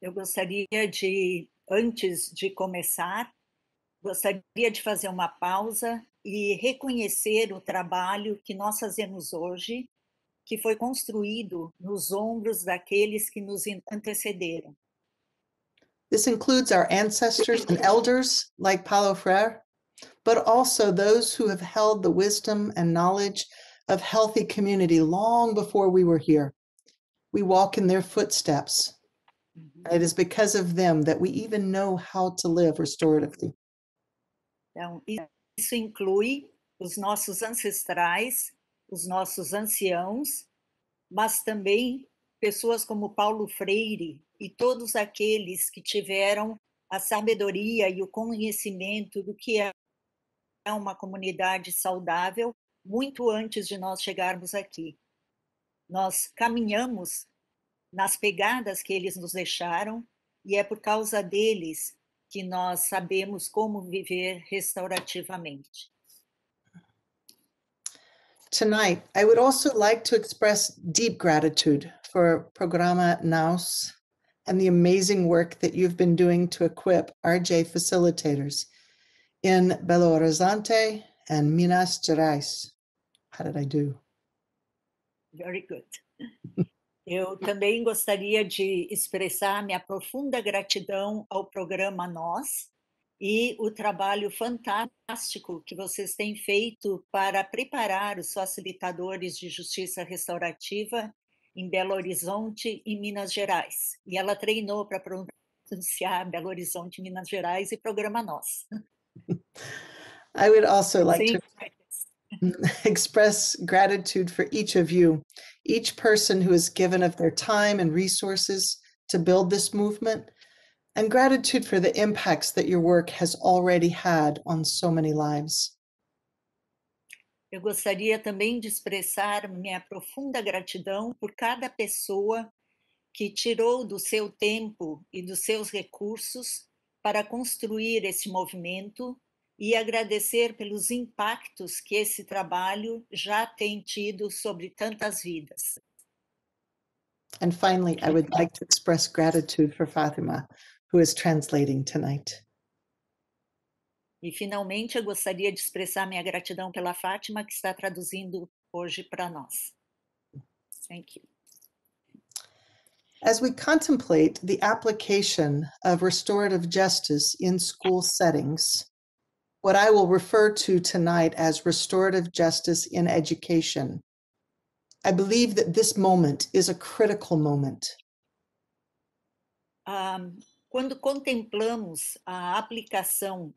Eu gostaria de, antes de começar, gostaria de fazer uma pausa e reconhecer o trabalho que nós fazemos hoje, que foi construído nos ombros daqueles que nos antecederam. This includes our ancestors and elders like Paulo Freire, but also those who have held the wisdom and knowledge of healthy community long before we were here. We walk in their footsteps. And it is because of them that we even know how to live restoratively. Então, isso inclui os nossos ancestrais, os nossos anciãos, mas também pessoas como Paulo Freire e todos aqueles que tiveram a sabedoria e o conhecimento do que é uma comunidade saudável muito antes de nós chegarmos aqui. Nós caminhamos nas pegadas que eles nos deixaram e é por causa deles que nós sabemos como viver restaurativamente. Tonight, I would also like to express deep gratitude for Programa NAUS and the amazing work that you've been doing to equip RJ facilitators in Belo Horizonte and Minas Gerais. How did I do? Very good. Eu também gostaria de expressar minha profunda gratidão ao programa Nós e o trabalho fantástico que vocês têm feito para preparar os facilitadores de justiça restaurativa em Belo Horizonte e Minas Gerais. E ela treinou para anunciar Belo Horizonte, Minas Gerais e Programa Nós. I would also like Sim, to express gratitude for each of you, each person who has given of their time and resources to build this movement, and gratitude for the impacts that your work has already had on so many lives. eu gostaria também de expressar minha profunda gratidão por cada pessoa que tirou do seu tempo e dos seus recursos para construir esse movimento e agradecer pelos impactos que esse trabalho já tem tido sobre tantas vidas. And finally, I would like to express gratitude for Fatima, who is translating tonight. E, finalmente, eu gostaria de expressar minha gratidão pela Fátima, que está traduzindo hoje para nós. Thank you. As we contemplate the application of restorative justice in school settings, what I will refer to tonight as restorative justice in education, I believe that this moment is a critical moment. Quando contemplamos a aplicação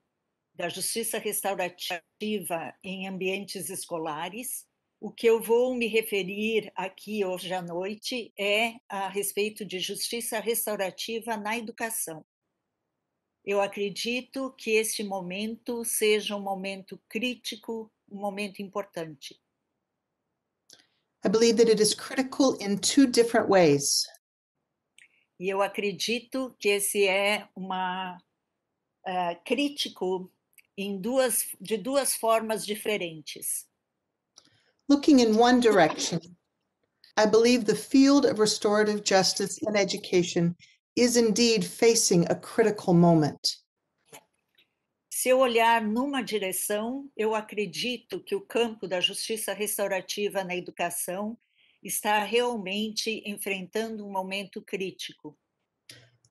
da justiça restaurativa em ambientes escolares, o que eu vou me referir aqui hoje à noite é a respeito de justiça restaurativa na educação. Eu acredito que este momento seja um momento crítico, um momento importante. I believe that it is critical in two different ways. E eu acredito que esse é crítico de duas formas diferentes. Looking in one direction, I believe the field of restorative justice in education is indeed facing a critical moment. Se eu olhar numa direção, eu acredito que o campo da justiça restaurativa na educação está realmente enfrentando um momento crítico.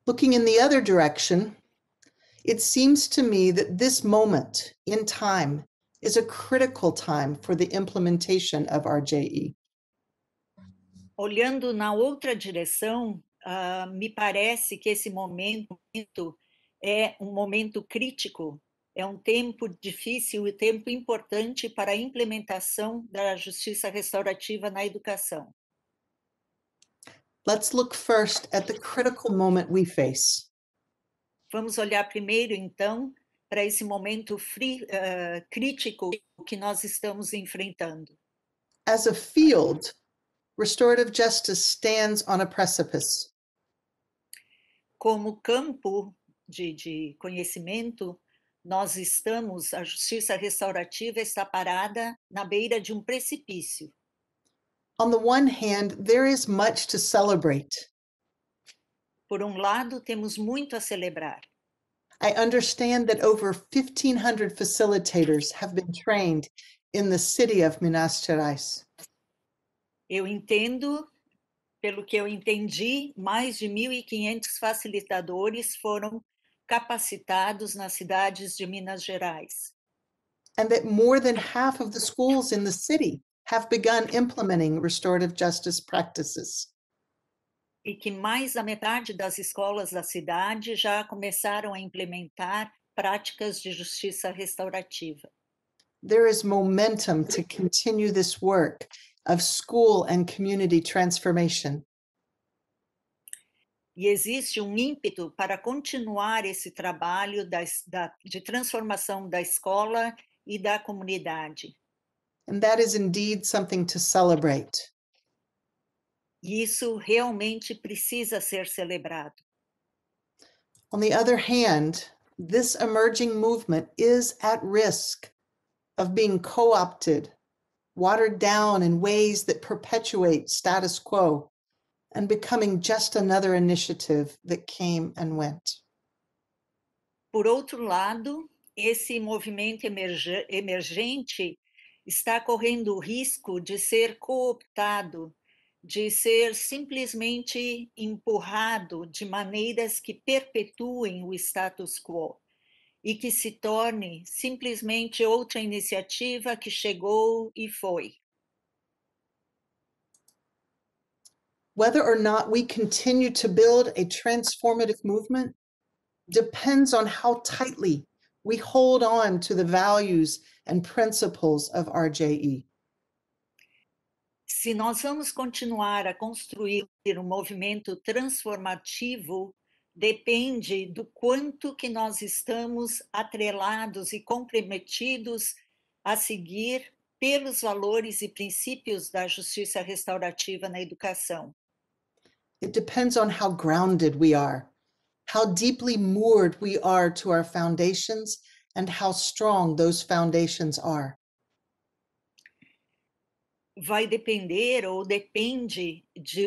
Looking in the other direction, it seems to me that this moment in time is a critical time for the implementation of RJE. Olhando na outra direção, me parece que esse momento é um momento crítico, é um tempo difícil e tempo importante para a implementação da justiça restaurativa na educação. Let's look first at the critical moment we face. Vamos olhar primeiro, então, para esse momento crítico que nós estamos enfrentando. As a field, restorative justice stands on a precipice. Como campo de conhecimento, a justiça restaurativa está parada na beira de um precipício. On the one hand, there is much to celebrate. Por um lado, temos muito a celebrar. I understand that over 1,500 facilitators have been trained in the city of Minas Gerais. Eu entendo, pelo que eu entendi, mais de 1.500 facilitadores foram capacitados nas cidades de Minas Gerais. And that more than half of the schools in the city have begun implementing restorative justice practices. E que mais da metade das escolas da cidade já começaram a implementar práticas de justiça restaurativa. There is momentum to continue this work of school and community transformation. E existe um ímpeto para continuar esse trabalho de transformação da escola e da comunidade. And that is indeed something to celebrate. E isso realmente precisa ser celebrado. On the other hand, this emerging movement is at risk of being co-opted, watered down in ways that perpetuate status quo, and becoming just another initiative that came and went. Por outro lado, esse movimento emergente está correndo o risco de ser cooptado, de ser simplesmente empurrado de maneiras que perpetuem o status quo e que se torne simplesmente outra iniciativa que chegou e foi. Whether or not we continue to build a transformative movement depends on how tightly we hold on to the values and principles of RJE. Se nós vamos continuar a construir um movimento transformativo, depende do quanto que nós estamos atrelados e comprometidos a seguir pelos valores e princípios da justiça restaurativa na educação. It depends on how grounded we are, how deeply moored we are to our foundations, and how strong those foundations are. Vai depender ou depende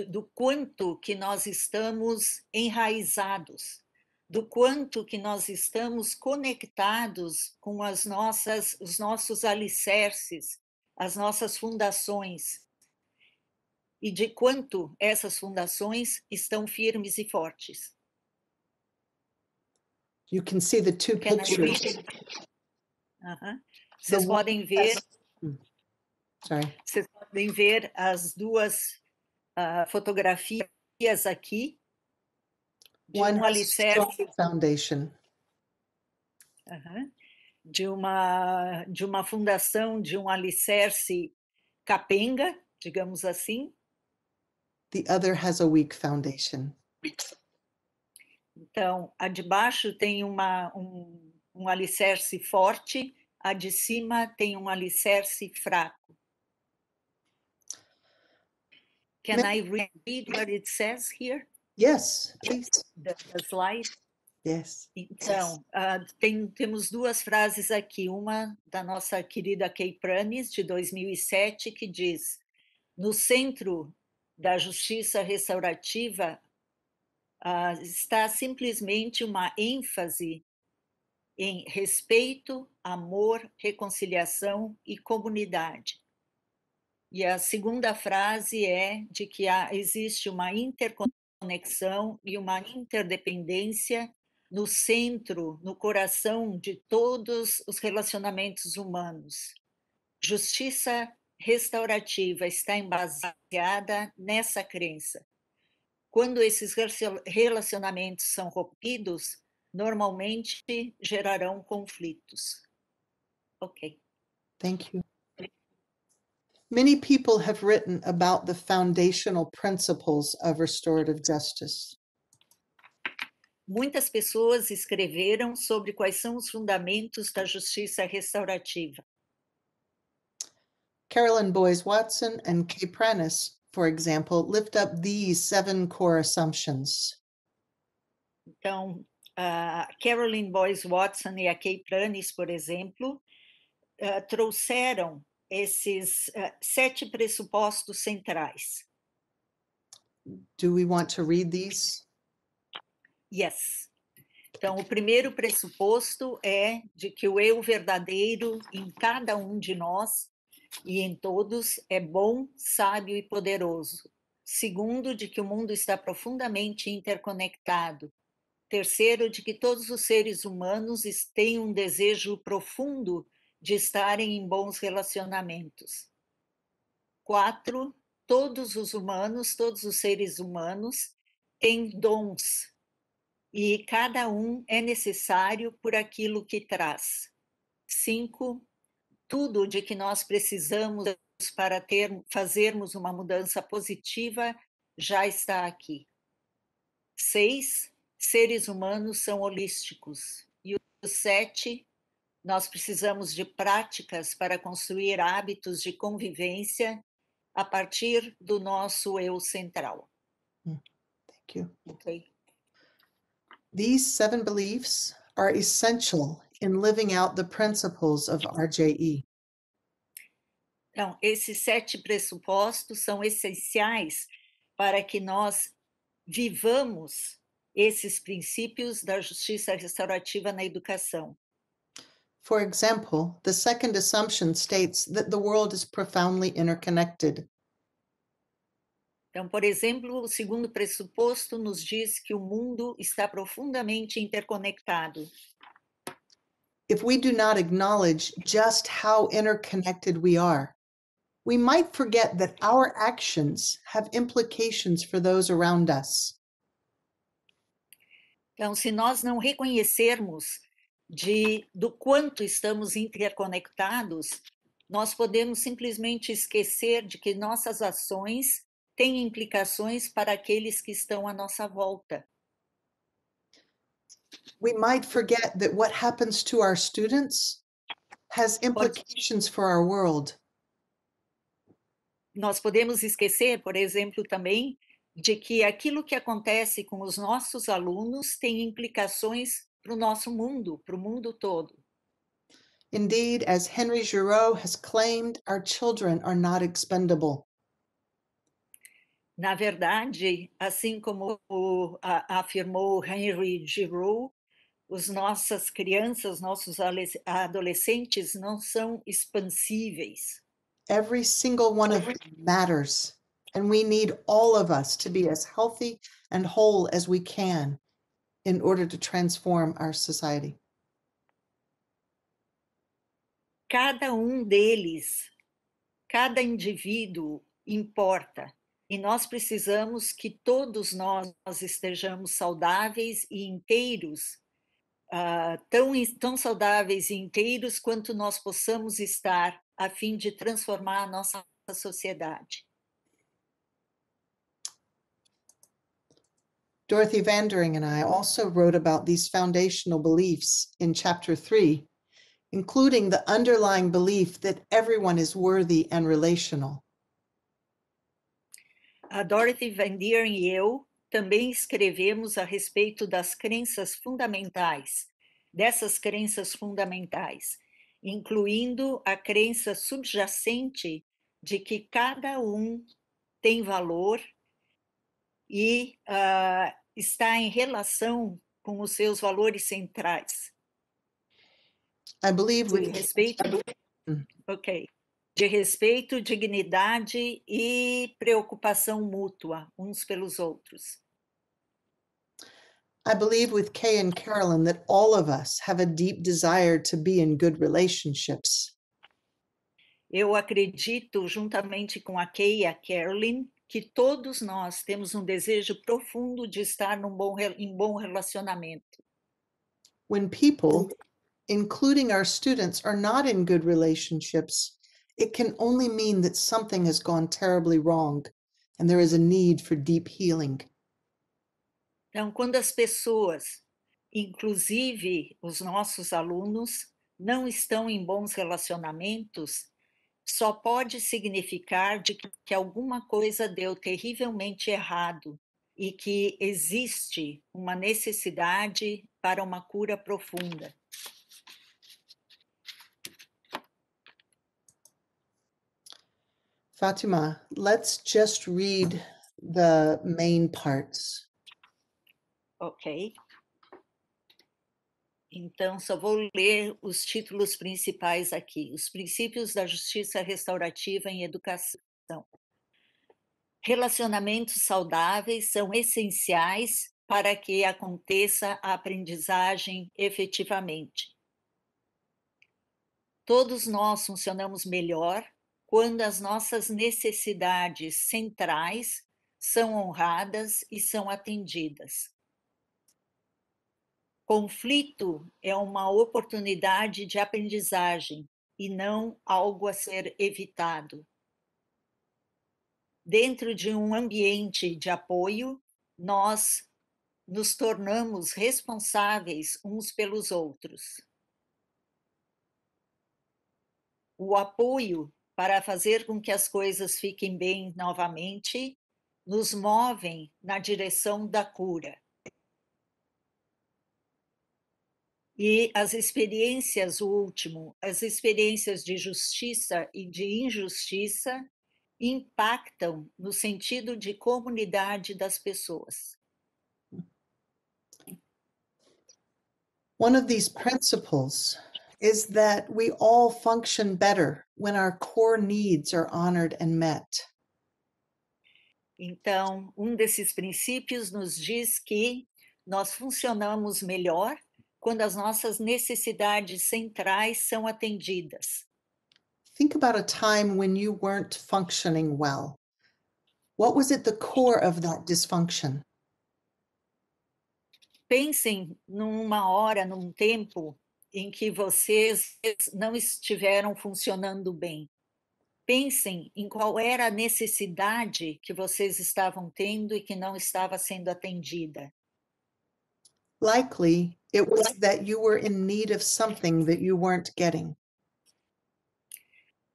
do quanto que nós estamos enraizados, do quanto que nós estamos conectados com os nossos alicerces, as nossas fundações, e de quanto essas fundações estão firmes e fortes. You can see the two pictures. Vocês podem ver... Sorry. Vocês podem ver as duas fotografias aqui de One alicerce foundation. De uma fundação, de um alicerce capenga, digamos assim. The other has a weak foundation. Então, a de baixo tem um alicerce forte, a de cima tem um alicerce fraco. Can I read what it says here? Yes, please. The slide? Yes. Então, temos duas frases aqui. Uma da nossa querida Kay Pranis, de 2007, que diz: no centro da justiça restaurativa está simplesmente uma ênfase em respeito, amor, reconciliação e comunidade. E a segunda frase é de que existe uma interconexão e uma interdependência no centro, no coração de todos os relacionamentos humanos. Justiça restaurativa está embasada nessa crença. Quando esses relacionamentos são rompidos, normalmente gerarão conflitos. Ok. Thank you. Many people have written about the foundational principles of restorative justice. Muitas pessoas escreveram sobre quais são os fundamentos da justiça restaurativa. Carolyn Boyes Watson and Kay Pranis, for example, lift up these 7 core assumptions. Então, a Carolyn Boyes Watson e a Kay Pranis, por exemplo, trouxeram esses 7 pressupostos centrais. Do we want to read these? Yes. Então, o primeiro pressuposto é de que o eu verdadeiro em cada um de nós e em todos é bom, sábio e poderoso. Segundo, de que o mundo está profundamente interconectado. Terceiro, de que todos os seres humanos têm um desejo profundo de estarem em bons relacionamentos. 4, todos os humanos, todos os seres humanos têm dons e cada um é necessário por aquilo que traz. 5, tudo de que nós precisamos para fazermos uma mudança positiva já está aqui. 6, seres humanos são holísticos. E o 7, nós precisamos de práticas para construir hábitos de convivência a partir do nosso eu central. Thank you. Okay. These 7 beliefs are essential in living out the principles of RJE. Então, esses 7 pressupostos são essenciais para que nós vivamos esses princípios da justiça restaurativa na educação. For example, the second assumption states that the world is profoundly interconnected. Então, por exemplo, o segundo pressuposto nos diz que o mundo está profundamente interconectado. If we do not acknowledge just how interconnected we are, we might forget that our actions have implications for those around us. Então, se nós não reconhecermos do quanto estamos interconectados, nós podemos simplesmente esquecer de que nossas ações têm implicações para aqueles que estão à nossa volta. We might forget that what happens to our students has implications for our world. Nós podemos esquecer, por exemplo, também, de que aquilo que acontece com os nossos alunos tem implicações para o nosso mundo, para o mundo todo. Indeed, as Henry Giraud has claimed, our children are not expendable. Na verdade, assim como afirmou Henry Giraud, nossas crianças, nossos adolescentes não são expansíveis. Every single one of them matters, and we need all of us to be as healthy and whole as we can in order to transform our society. Cada deles, cada indivíduo importa, e nós precisamos que todos nós estejamos saudáveis e inteiros, tão saudáveis e inteiros quanto nós possamos estar, a fim de transformar a nossa sociedade. Dorothy Vandering and I also wrote about these foundational beliefs in Chapter 3, including the underlying belief that everyone is worthy and relational. A Dorothy Vandering e eu também escrevemos a respeito das crenças fundamentais, dessas crenças fundamentais, incluindo a crença subjacente de que cada tem valor e está em relação com os seus valores centrais. I believe de respeito, de respeito, dignidade e preocupação mútua uns pelos outros. I believe with Kay and Carolyn that all of us have a deep desire to be in good relationships. Eu acredito, juntamente com a Kay e a Carolyn, que todos nós temos desejo profundo de estar em bom relacionamento. When people, including our students, are not in good relationships, it can only mean that something has gone terribly wrong and there is a need for deep healing. Então, quando as pessoas, inclusive os nossos alunos, não estão em bons relacionamentos, só pode significar de que alguma coisa deu terrivelmente errado e que existe uma necessidade para uma cura profunda. Fatima, let's just read the main parts. Ok. Então, só vou ler os títulos principais aqui. Os princípios da justiça restaurativa em educação. Relacionamentos saudáveis são essenciais para que aconteça a aprendizagem efetivamente. Todos nós funcionamos melhor quando as nossas necessidades centrais são honradas e são atendidas. Conflito é uma oportunidade de aprendizagem e não algo a ser evitado. Dentro de ambiente de apoio, nós nos tornamos responsáveis uns pelos outros. O apoio para fazer com que as coisas fiquem bem novamente nos movem na direção da cura. E as experiências, as experiências de justiça e de injustiça impactam no sentido de comunidade das pessoas. One of these principles is that we all function better when our core needs are honored and met. Então, desses princípios nos diz que nós funcionamos melhor quando as nossas necessidades centrais são atendidas. Think about a time when you weren't functioning well. What was at the core of that dysfunction? Pensem numa hora, num tempo em que vocês não estiveram funcionando bem. Pensem em qual era a necessidade que vocês estavam tendo e que não estava sendo atendida. Likely, it was that you were in need of something that you weren't getting.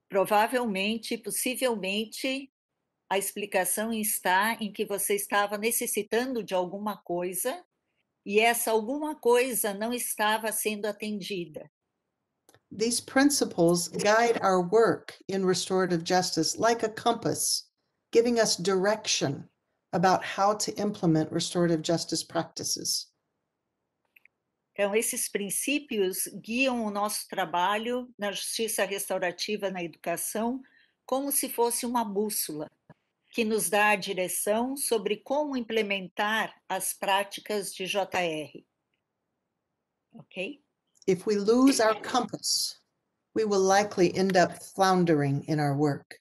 Provavelmente, possivelmente, a explicação está em que você estava necessitando de alguma coisa e essa alguma coisa não estava sendo atendida. These principles guide our work in restorative justice like a compass, giving us direction about how to implement restorative justice practices. Então, esses princípios guiam o nosso trabalho na justiça restaurativa na educação como se fosse uma bússola, que nos dá a direção sobre como implementar as práticas de JR. Ok? If we lose our compass, we will likely end up floundering in our work.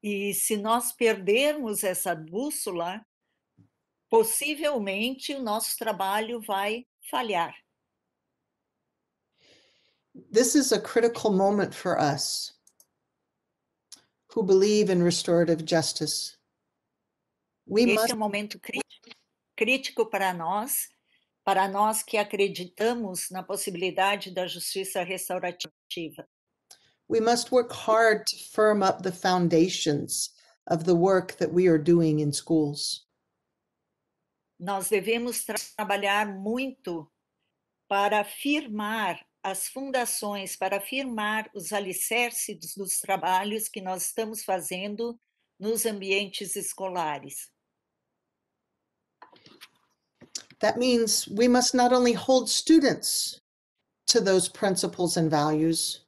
E se nós perdermos essa bússola, possivelmente o nosso trabalho vai falhar. This is a critical moment for us who believe in restorative justice. We Esse must é um momento crítico para nós que acreditamos na possibilidade da justiça restaurativa. We must work hard to firm up the foundations of the work that we are doing in schools. Nós devemos trabalhar muito para firmar as fundações, para firmar os alicerces dos trabalhos que nós estamos fazendo nos ambientes escolares. That means we must not only hold students to those principles and values,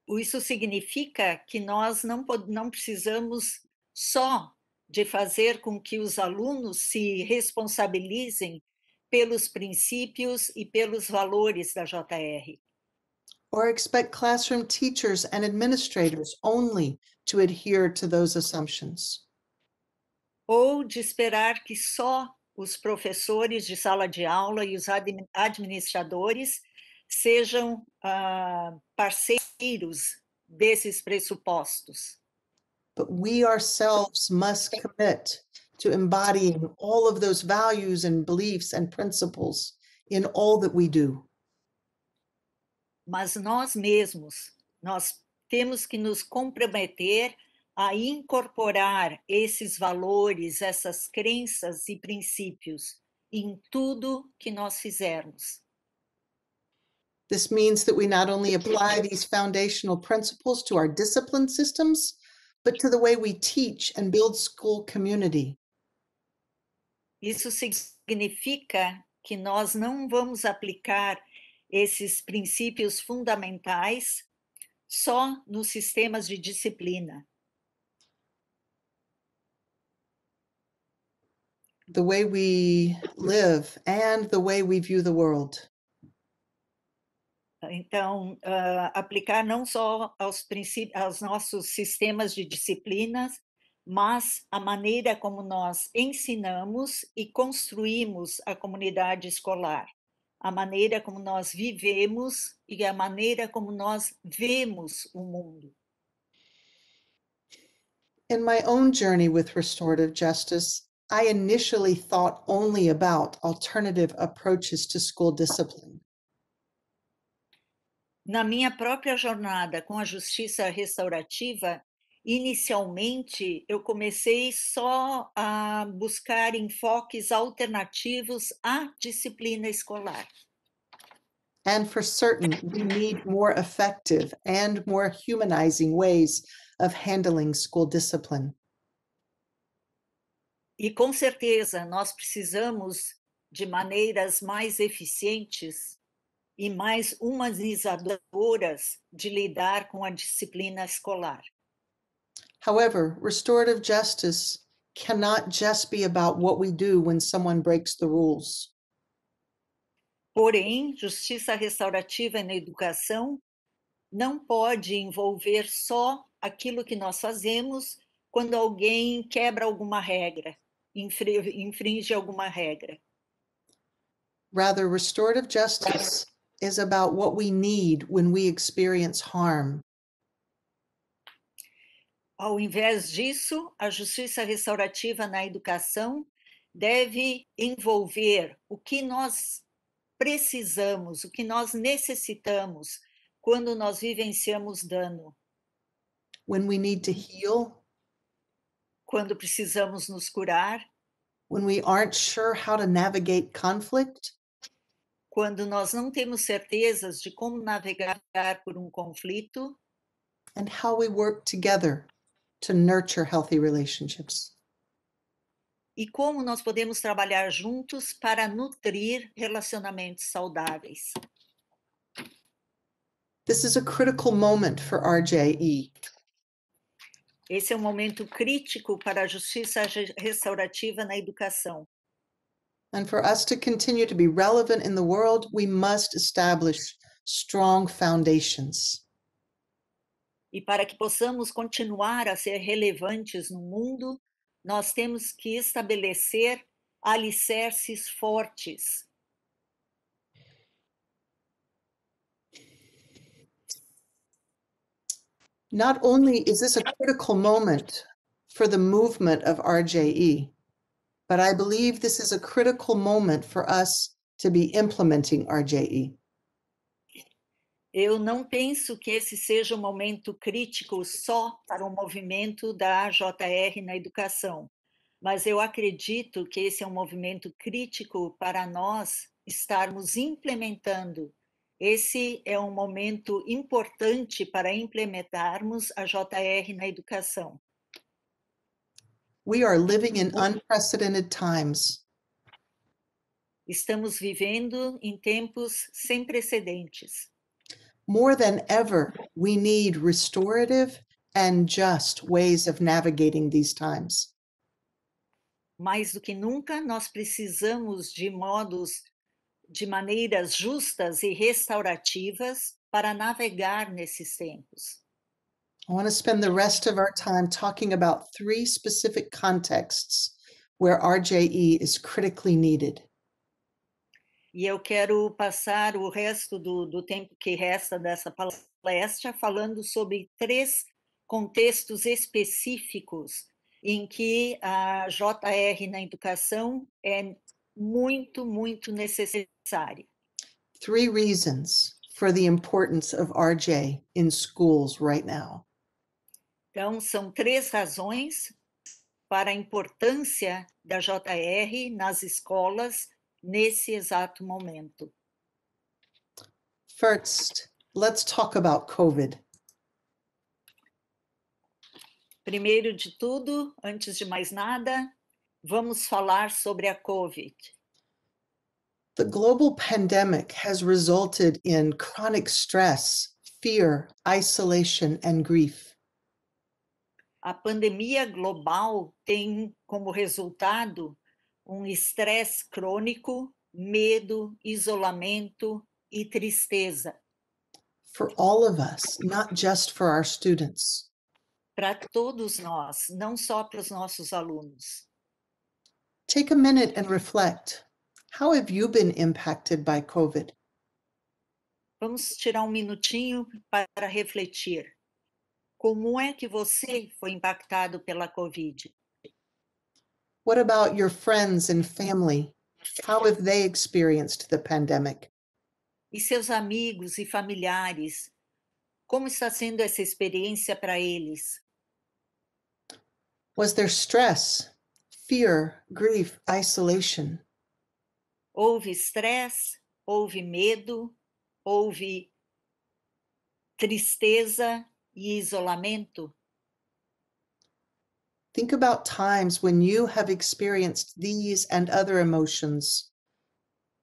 Isso significa que nós não precisamos só de fazer com que os alunos se responsabilizem pelos princípios e pelos valores da JR. or expect classroom teachers and administrators only to adhere to those assumptions. Ou de esperar que só os professores de sala de aula e os administradores sejam parceiros desses pressupostos. But we ourselves must commit to embodying all of those values and beliefs and principles in all that we do. Mas nós mesmos, nós temos que nos comprometer a incorporar esses valores, essas crenças e princípios em tudo que nós fizermos. This means that we not only apply these foundational principles to our discipline systems, but to the way we teach and build school community. Isso significa que nós não vamos aplicar esses princípios fundamentais só nos sistemas de disciplina. The way we live and the way we view the world. Então, aplicar não só aos nossos sistemas de disciplinas, mas a maneira como nós ensinamos e construímos a comunidade escolar, a maneira como nós vivemos e a maneira como nós vemos o mundo. In my own journey with restorative justice, I initially thought only about alternative approaches to school discipline. Na minha própria jornada com a justiça restaurativa, inicialmente eu comecei só a buscar enfoques alternativos à disciplina escolar. And for certain, we need more effective and more humanizing ways of handling school discipline. E com certeza nós precisamos de maneiras mais eficientes e mais humanizadoras de lidar com a disciplina escolar. However, restorative justice cannot just be about what we do when someone breaks the rules. Porém, justiça restaurativa na educação não pode envolver só aquilo que nós fazemos quando alguém quebra alguma regra. infringe alguma regra. Rather, restorative justice is about what we need when we experience harm. Ao invés disso, a justiça restaurativa na educação deve envolver o que nós precisamos, o que nós necessitamos quando nós vivenciamos dano, When we need to heal, quando precisamos nos curar, when we aren't sure how to navigate conflict, quando nós não temos certezas de como navegar por um conflito, and how we work together to nurture healthy relationships. e como nós podemos trabalhar juntos para nutrir relacionamentos saudáveis. This is a critical moment for RJE. Esse é um momento crítico para a justiça restaurativa na educação. And for us to continue to be relevant in the world, we must establish strong foundations. E para que possamos continuar a ser relevantes no mundo, nós temos que estabelecer alicerces fortes. Not only is this a critical moment for the movement of RJE, but I believe this is a critical moment for us to be implementing RJE. Eu não penso que esse seja um momento crítico só para o movimento da AJR na educação, mas eu acredito que esse é um movimento crítico para nós estarmos implementando. Esse é um momento importante para implementarmos a JR na educação. We are living in unprecedented times. Estamos vivendo em tempos sem precedentes. More than ever, we need restorative and just ways of navigating these times. Mais do que nunca, nós precisamos de maneiras justas e restaurativas para navegar nesses tempos. I want to spend the rest of our time talking about 3 specific contexts where RJE is critically needed. E eu quero passar o resto do tempo que resta dessa palestra falando sobre 3 contextos específicos em que a JR na educação é muito, muito necessária. 3 reasons for the importance of RJ in schools right now. Então, são 3 razões para a importância da JR nas escolas nesse exato momento. First, let's talk about COVID. Primeiro de tudo, antes de mais nada, vamos falar sobre a COVID. The global pandemic has resulted in chronic stress, fear, isolation, and grief. A pandemia global tem como resultado estresse crônico, medo, isolamento e tristeza. For all of us, not just for our students. Para todos nós, não só para os nossos alunos. Take a minute and reflect. How have you been impacted by COVID? Vamos tirar minutinho para refletir. Como é que você foi impactado pela Covid? What about your friends and family? How have they experienced the pandemic? E seus amigos e familiares? Como está sendo essa experiência para eles? Was there stress, fear, grief, isolation? Houve estresse, houve medo, houve tristeza e isolamento? Think about times when you have experienced these and other emotions.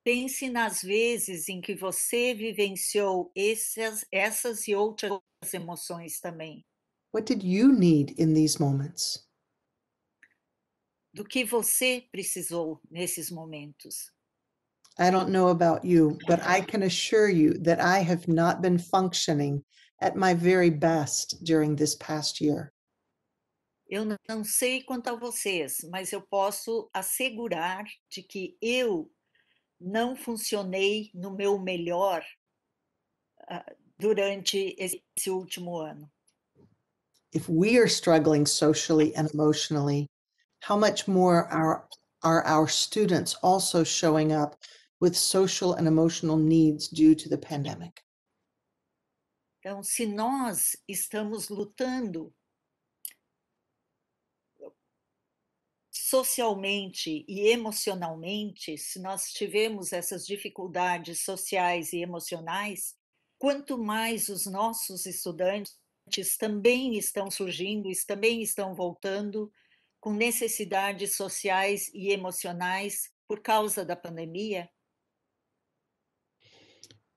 Pense nas vezes em que você vivenciou essas e outras emoções também. What did you need in these moments? Do que você precisou nesses momentos? I don't know about you, but I can assure you that I have not been functioning at my very best during this past year. Eu não sei quanto a vocês, mas eu posso assegurar de que eu não funcionei no meu melhor durante esse último ano. If we are struggling socially and emotionally, how much more are our students also showing up with social and emotional needs due to the pandemic? Então, se nós estamos lutando socialmente e emocionalmente, se nós tivemos essas dificuldades sociais e emocionais, quanto mais os nossos estudantes também estão surgindo, também estão voltando com necessidades sociais e emocionais por causa da pandemia.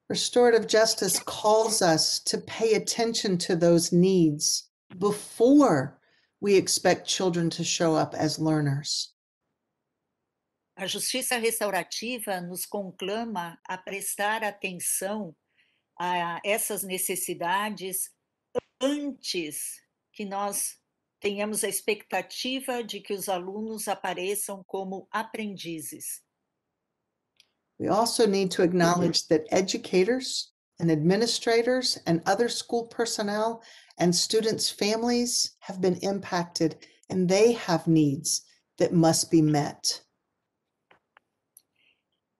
Restorative justice calls us to pay attention to those needs before we expect children to show up as learners. A justiça restaurativa nos conclama a prestar atenção a essas necessidades antes que nós tenhamos a expectativa de que os alunos apareçam como aprendizes. We also need to acknowledge that educators and administrators and other school personnel and students' families have been impacted and they have needs that must be met.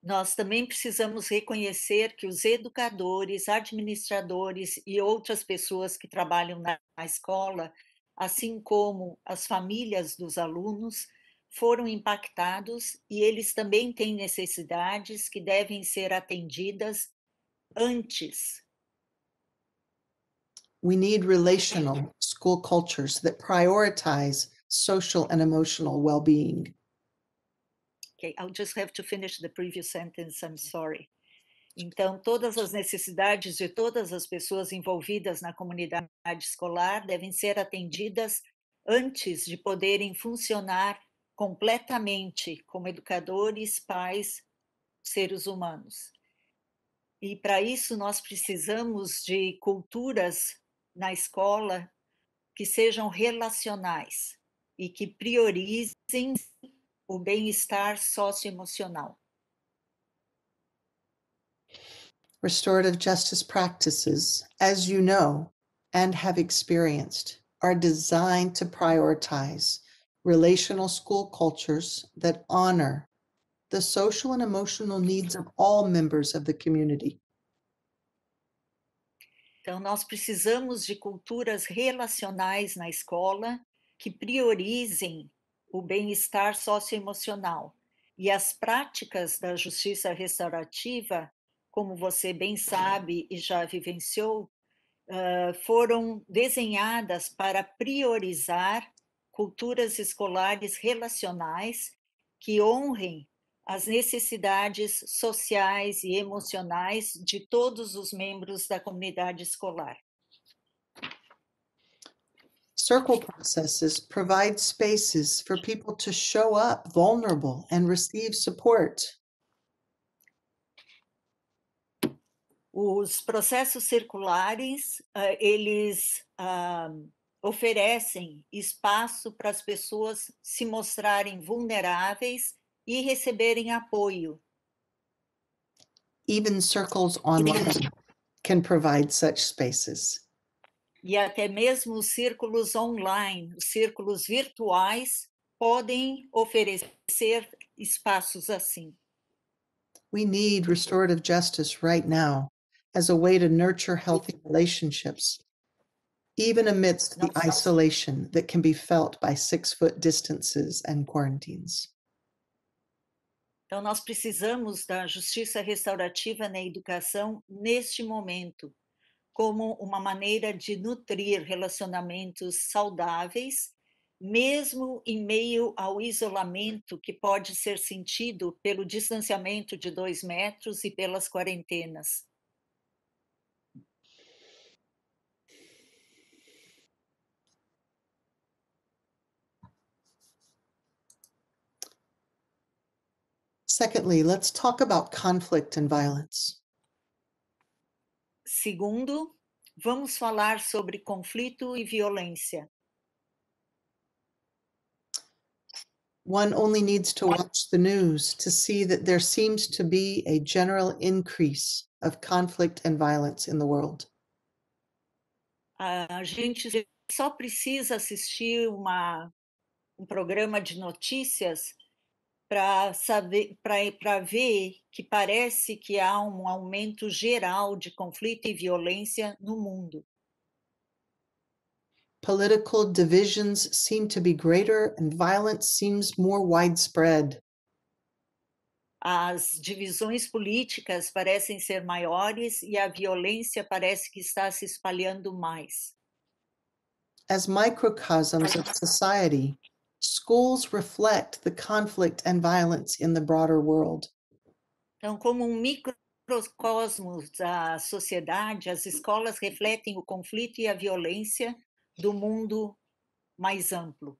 Nós também precisamos reconhecer que os educadores, administradores e outras pessoas que trabalham na escola, assim como as famílias dos alunos, foram impactados e eles também têm necessidades que devem ser atendidas antes. We need relational school cultures that prioritize social and emotional well-being. Okay, I'll just have to finish the previous sentence, I'm sorry. Então, todas as necessidades de todas as pessoas envolvidas na comunidade escolar devem ser atendidas antes de poderem funcionar completamente como educadores, pais, seres humanos. E para isso nós precisamos de culturas na escola que sejam relacionais e que priorizem o bem-estar socioemocional. Restorative justice practices, as you know and have experienced, are designed to prioritize relational school cultures that honor the social and emotional needs of all members of the community. Então, nós precisamos de culturas relacionais na escola que priorizem o bem-estar socioemocional. E as práticas da justiça restaurativa, como você bem sabe e já vivenciou, foram desenhadas para priorizar culturas escolares relacionais que honrem as necessidades sociais e emocionais de todos os membros da comunidade escolar. Circle processes provide spaces for people to show up vulnerable and receive support. Os processos circulares, eles oferecem espaço para as pessoas se mostrarem vulneráveis e receberem apoio. Even circles online can provide such spaces. E até mesmo os círculos online, os círculos virtuais, podem oferecer espaços assim. We need restorative justice right now as a way to nurture healthy relationships, even amidst the isolation that can be felt by 6-foot distances and quarantines. Então, nós precisamos da justiça restaurativa na educação neste momento, como uma maneira de nutrir relacionamentos saudáveis, mesmo em meio ao isolamento que pode ser sentido pelo distanciamento de 2 metros e pelas quarentenas. Secondly, let's talk about conflict and violence. Segundo, vamos falar sobre conflito e violência. One only needs to watch the news to see that there seems to be a general increase of conflict and violence in the world. A gente só precisa assistir programa de notícias para saber, para ver que parece que há um aumento geral de conflito e violência no mundo. Political divisions seem to be greater and violence seems more widespread. As divisões políticas parecem ser maiores e a violência parece que está se espalhando mais. As microcosms of society, schools reflect the conflict and violence in the broader world. Então, como um microcosmos da sociedade, as escolas refletem o conflito e a violência do mundo mais amplo.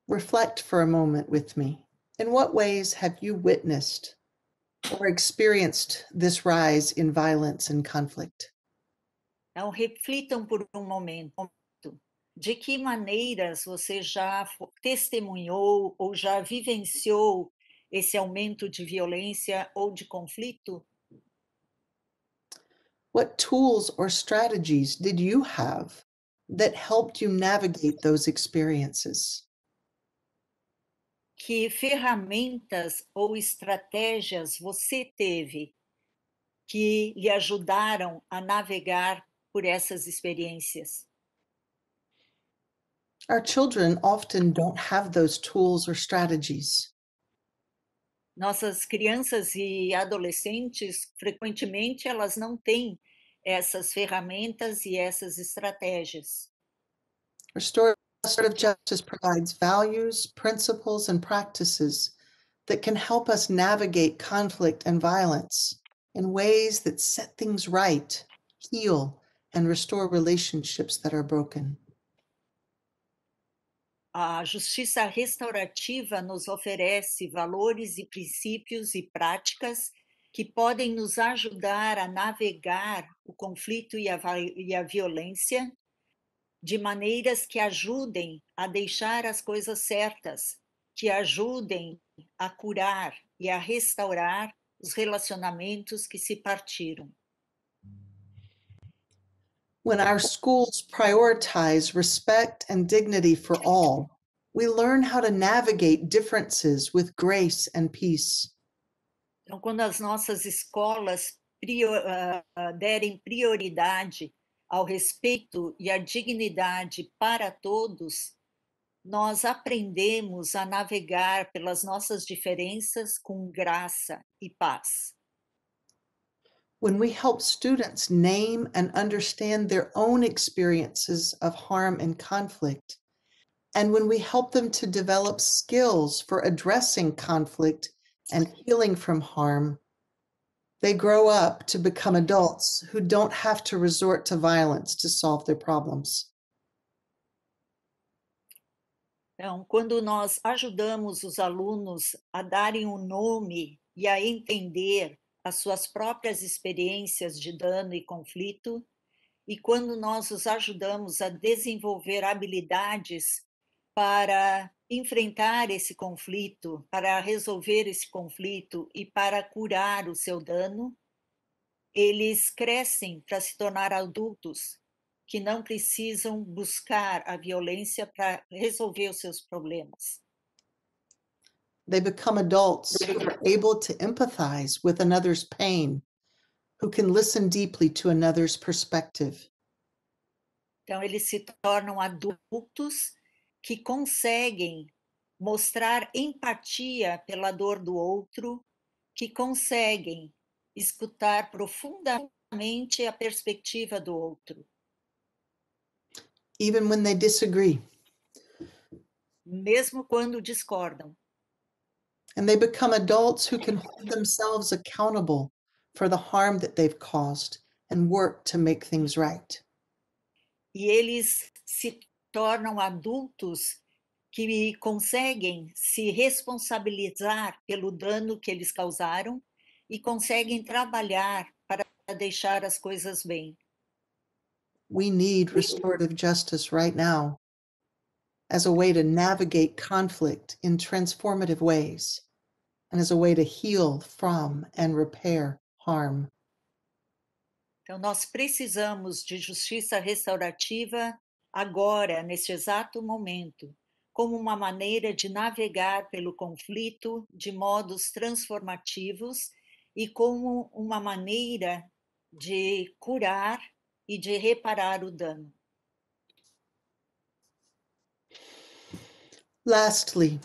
Reflect for a moment with me. In what ways have you witnessed or experienced this rise in violence and conflict? Então, reflitam por um momento. De que maneiras você já testemunhou ou já vivenciou esse aumento de violência ou de conflito? What tools or strategies did you have that helped you navigate those experiences? Que ferramentas ou estratégias você teve que lhe ajudaram a navegar por essas experiências? Our children often don't have those tools or strategies. Nossas crianças e adolescentes, frequentemente, elas não têm essas ferramentas e essas estratégias. Restorative justice provides values, principles, and practices that can help us navigate conflict and violence in ways that set things right, heal, and restore relationships that are broken. A justiça restaurativa nos oferece valores e princípios e práticas que podem nos ajudar a navegar o conflito e a violência de maneiras que ajudem a deixar as coisas certas, que ajudem a curar e a restaurar os relacionamentos que se partiram. When our schools prioritize respect and dignity for all, we learn how to navigate differences with grace and peace. Então, quando as nossas escolas derem prioridade ao respeito e à dignidade para todos, nós aprendemos a navegar pelas nossas diferenças com graça e paz. When we help students name and understand their own experiences of harm and conflict, and when we help them to develop skills for addressing conflict and healing from harm, they grow up to become adults who don't have to resort to violence to solve their problems. Então, quando nós ajudamos os alunos a darem um nome e a entender as suas próprias experiências de dano e conflito, e quando nós os ajudamos a desenvolver habilidades para enfrentar esse conflito, para resolver esse conflito e para curar o seu dano, eles crescem para se tornar adultos que não precisam buscar a violência para resolver os seus problemas. They become adults who are able to empathize with another's pain, who can listen deeply to another's perspective. Então, eles se tornam adultos que conseguem mostrar empatia pela dor do outro, que conseguem escutar profundamente a perspectiva do outro. Even when they disagree. Mesmo quando discordam. And they become adults who can hold themselves accountable for the harm that they've caused and work to make things right. E eles se tornam adultos que conseguem se responsabilizar pelo dano que eles causaram e conseguem trabalhar para deixar as coisas bem. We need restorative justice right now. as a way to navigate conflict in transformative ways and as a way to heal from and repair harm. Então, nós precisamos de justiça restaurativa agora, neste exato momento, como uma maneira de navegar pelo conflito de modos transformativos e como uma maneira de curar e de reparar o dano. Lastly,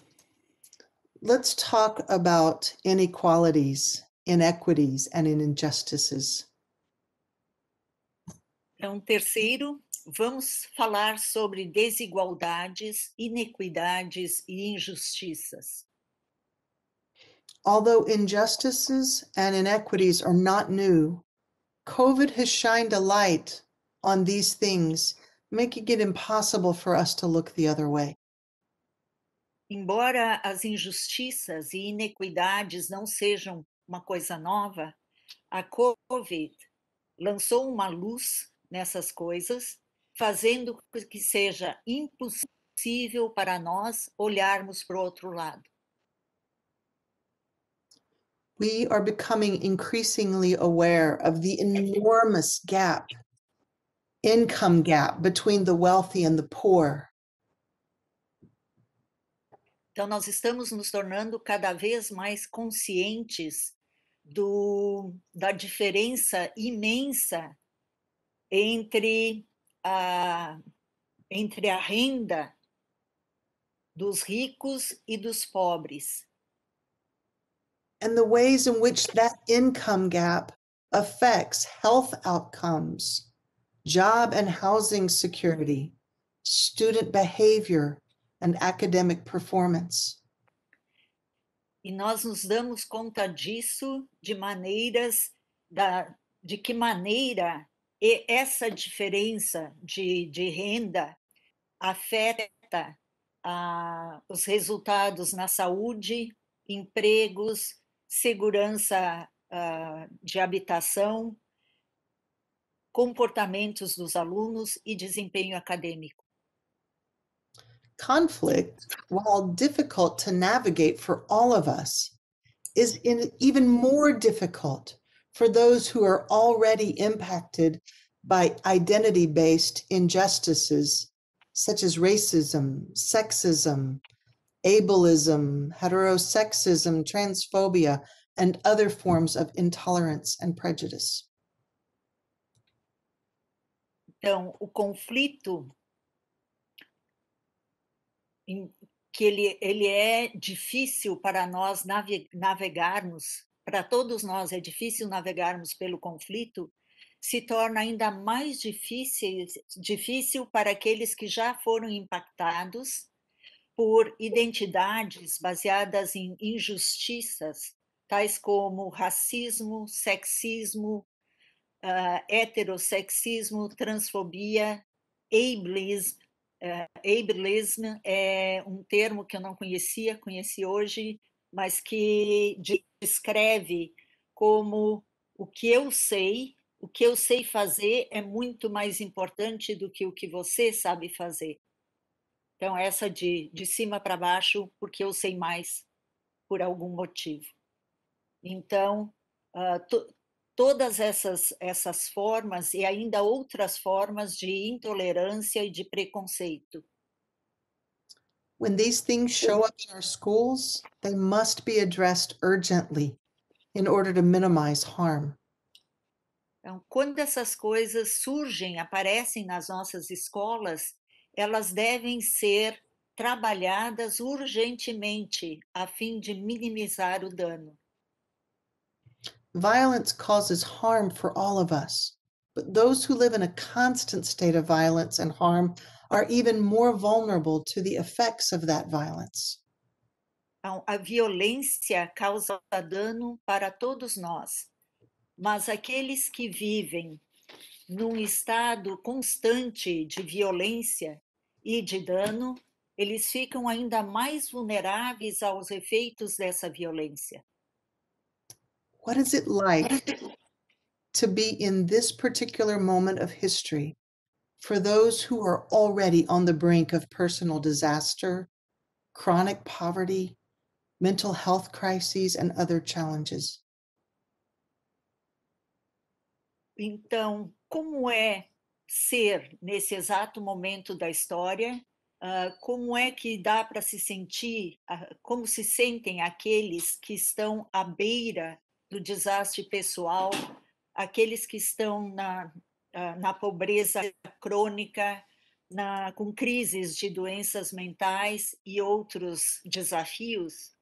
let's talk about inequalities, inequities, and injustices. Então, terceiro, vamos falar sobre desigualdades, inequidades e injustiças. Although injustices and inequities are not new, COVID has shined a light on these things, making it impossible for us to look the other way. Embora as injustiças e inequidades não sejam uma coisa nova, a COVID lançou uma luz nessas coisas, fazendo que seja impossível para nós olharmos para o outro lado. We are becoming increasingly aware of the enormous income gap between the wealthy and the poor. Então, nós estamos nos tornando cada vez mais conscientes da diferença imensa entre a renda dos ricos e dos pobres. And the ways in which that income gap affects health outcomes, job and housing security, student behavior, and academic performance. E nós nos damos conta disso de que maneira essa diferença de renda afeta os resultados na saúde, empregos, segurança de habitação, comportamentos dos alunos e desempenho acadêmico. Conflict, while difficult to navigate for all of us, is even more difficult for those who are already impacted by identity-based injustices such as racism, sexism, ableism, heterosexism, transphobia, and other forms of intolerance and prejudice. Então, o conflito que ele é difícil para nós navegarmos, para todos nós é difícil navegarmos pelo conflito, se torna ainda mais difícil para aqueles que já foram impactados por identidades baseadas em injustiças, tais como racismo, sexismo, heterossexismo, transfobia, ableism. Ableism é um termo que eu não conheci hoje, mas que descreve como o que eu sei fazer é muito mais importante do que o que você sabe fazer. Então, essa de cima para baixo, porque eu sei mais, por algum motivo. Então, todas essas formas e ainda outras formas de intolerância e de preconceito. When these things show up in our schools, they must be addressed urgently in order to minimize harm. Então, quando essas coisas aparecem nas nossas escolas, elas devem ser trabalhadas urgentemente a fim de minimizar o dano. Violence causes harm for all of us, but those who live in a constant state of violence and harm are even more vulnerable to the effects of that violence. Então, a violência causa dano para todos nós, mas aqueles que vivem num estado constante de violência e de dano, eles ficam ainda mais vulneráveis aos efeitos dessa violência. What is it like to be in this particular moment of history for those who are already on the brink of personal disaster, chronic poverty, mental health crises, and other challenges. Então, como é ser nesse exato momento da história? Como é que dá para se sentir, como se sentem aqueles que estão à beira do desastre pessoal, aqueles que estão na pobreza crônica, com crises de doenças mentais e outros desafios?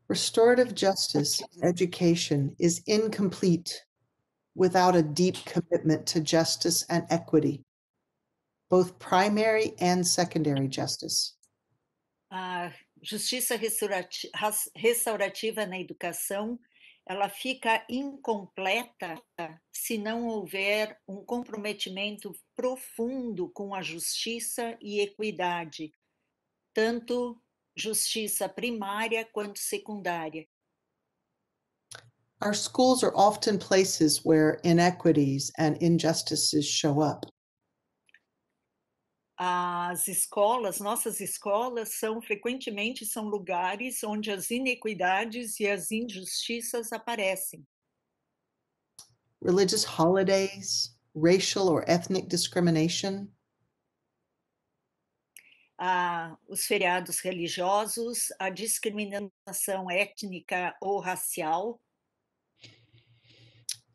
Restorative justice education is incomplete without a deep commitment to justice and equity, both primary and secondary justice. A justiça restaurativa na educação, ela fica incompleta se não houver um comprometimento profundo com a justiça e equidade, tanto justiça primária quanto secundária. Our schools are often places where inequities and injustices show up. As escolas, nossas escolas, frequentemente são lugares onde as inequidades e as injustiças aparecem. Religious holidays, racial or ethnic discrimination, os feriados religiosos, a discriminação étnica ou racial,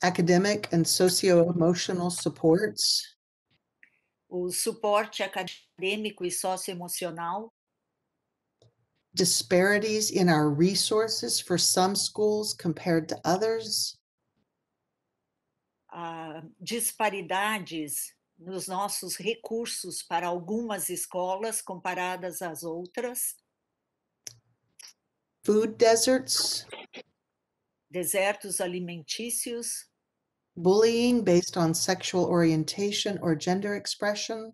academic and socio-emotional supports, o suporte acadêmico e socioemocional, disparities in our resources for some schools compared to others, disparidades nos nossos recursos para algumas escolas comparadas às outras, food deserts, desertos alimentícios, bullying based on sexual orientation or gender expression,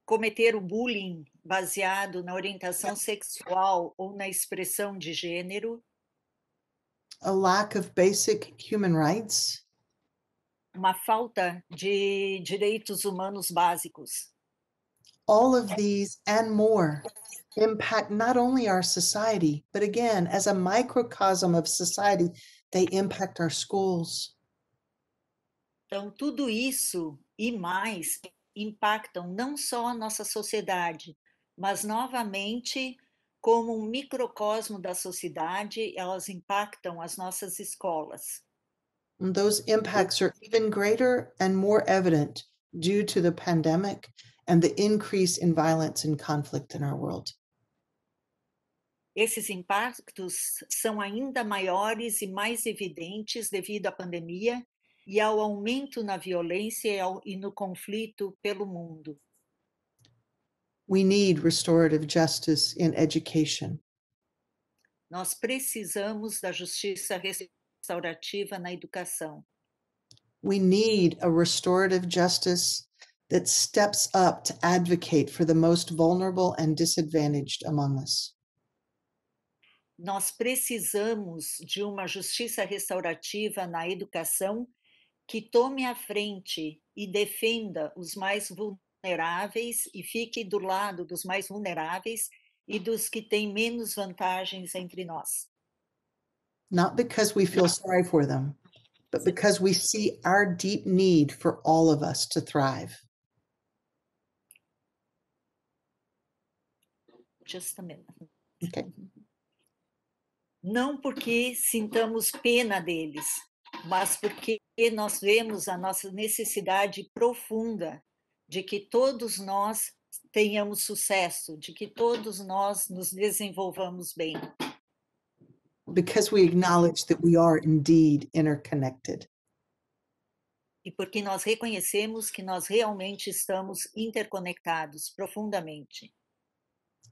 cometer o bullying baseado na orientação sexual ou na expressão de gênero, a lack of basic human rights, uma falta de direitos humanos básicos. all of these and more impact not only our society, but again, as a microcosm of society, they impact our schools. Então, tudo isso e mais impactam não só a nossa sociedade, mas, novamente, como um microcosmo da sociedade, elas impactam as nossas escolas. And those impacts are even greater and more evident due to the pandemic and the increase in violence and conflict in our world. Esses impactos são ainda maiores e mais evidentes devido à pandemia e ao aumento na violência e no conflito pelo mundo. We need restorative justice in education. Nós precisamos da justiça restaurativa na educação. We need a restorative justice that steps up to advocate for the most vulnerable and disadvantaged among us. Nós precisamos de uma justiça restaurativa na educação que tome a frente e defenda os mais vulneráveis e fique do lado dos mais vulneráveis e dos que têm menos vantagens entre nós. Not because we feel sorry for them, but because we see our deep need for all of us to thrive. Just a minute. Okay. Não porque sintamos pena deles, mas porque nós vemos a nossa necessidade profunda de que todos nós tenhamos sucesso, de que todos nós nos desenvolvamos bem. Because we acknowledge that we are indeed interconnected. E porque nós reconhecemos que nós realmente estamos interconectados profundamente.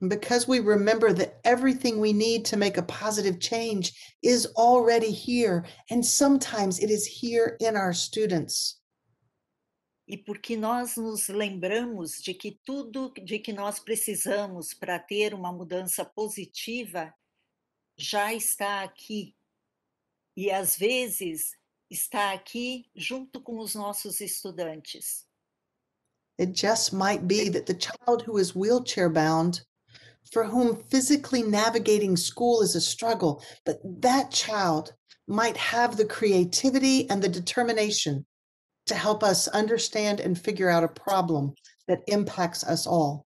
And because we remember that everything we need to make a positive change is already here, and sometimes it is here in our students. E porque nós nos lembramos de que tudo de que nós precisamos para ter uma mudança positiva já está aqui. E às vezes está aqui junto com os nossos estudantes. It just might be that the child who is wheelchair bound, for whom physically navigating school is a struggle, but that child might have the creativity and the determination to help us understand and figure out a problem that impacts us all.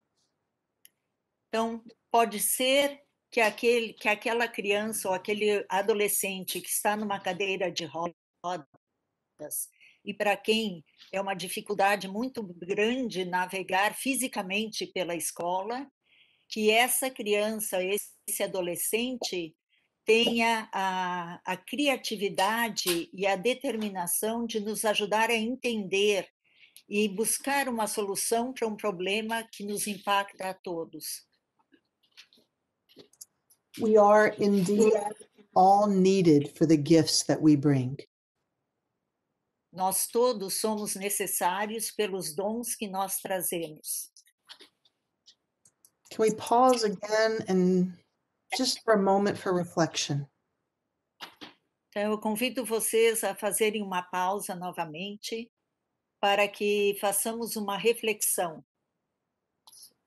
Então, pode ser que aquela criança ou aquele adolescente que está numa cadeira de rodas e para quem é uma dificuldade muito grande navegar fisicamente pela escola, que essa criança, esse adolescente, tenha a criatividade e a determinação de nos ajudar a entender e buscar uma solução para um problema que nos impacta a todos. We are indeed all needed for the gifts that we bring. Nós todos somos necessários pelos dons que nós trazemos. Can we pause again and just for a moment for reflection? Então, eu convido vocês a fazerem uma pausa novamente para que façamos uma reflexão.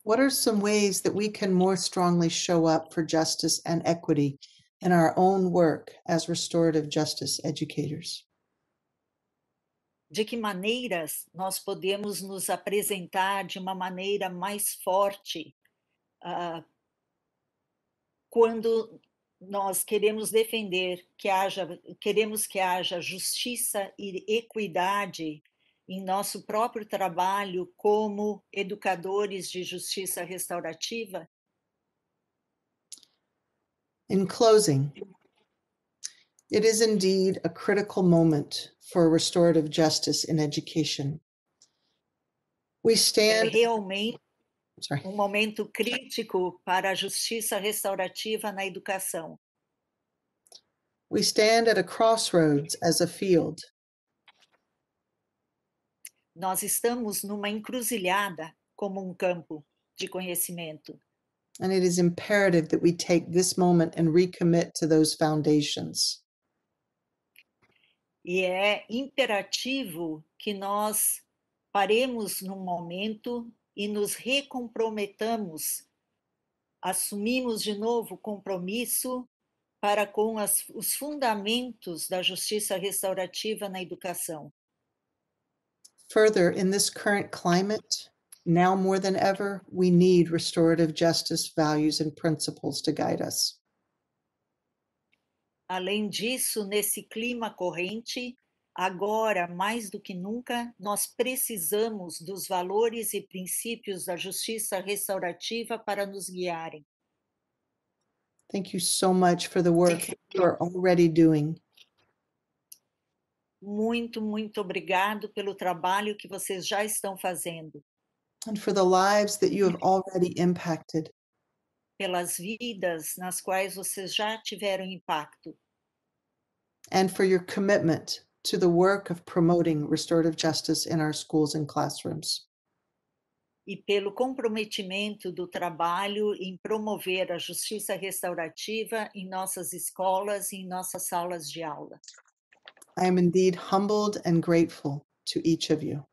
What are some ways that we can more strongly show up for justice and equity in our own work as restorative justice educators? De que maneiras nós podemos nos apresentar de uma maneira mais forte quando nós queremos defender queremos que haja justiça e equidade em nosso próprio trabalho como educadores de justiça restaurativa? In closing, it is indeed a critical moment for restorative justice in education. We É stand, realmente sorry, um momento crítico para a justiça restaurativa na educação. we stand at a crossroads as a field. Nós estamos numa encruzilhada como um campo de conhecimento. And it is imperative that we take this moment and recommit to those foundations. E é imperativo que nós paremos num momento e nos recomprometamos, assumimos de novo compromisso para com os fundamentos da justiça restaurativa na educação. Further, in this current climate, now more than ever, we need restorative justice values and principles to guide us. Além disso, nesse clima corrente, agora, mais do que nunca, nós precisamos dos valores e princípios da justiça restaurativa para nos guiarem. Thank you so much for the work you are already doing. Muito, muito obrigado pelo trabalho que vocês já estão fazendo, And for the lives that you have already impacted. pelas vidas nas quais vocês já tiveram impacto, And for your commitment to the work of promoting restorative justice in our schools and classrooms. e pelo comprometimento do trabalho em promover a justiça restaurativa em nossas escolas e em nossas salas de aula. I am indeed humbled and grateful to each of you.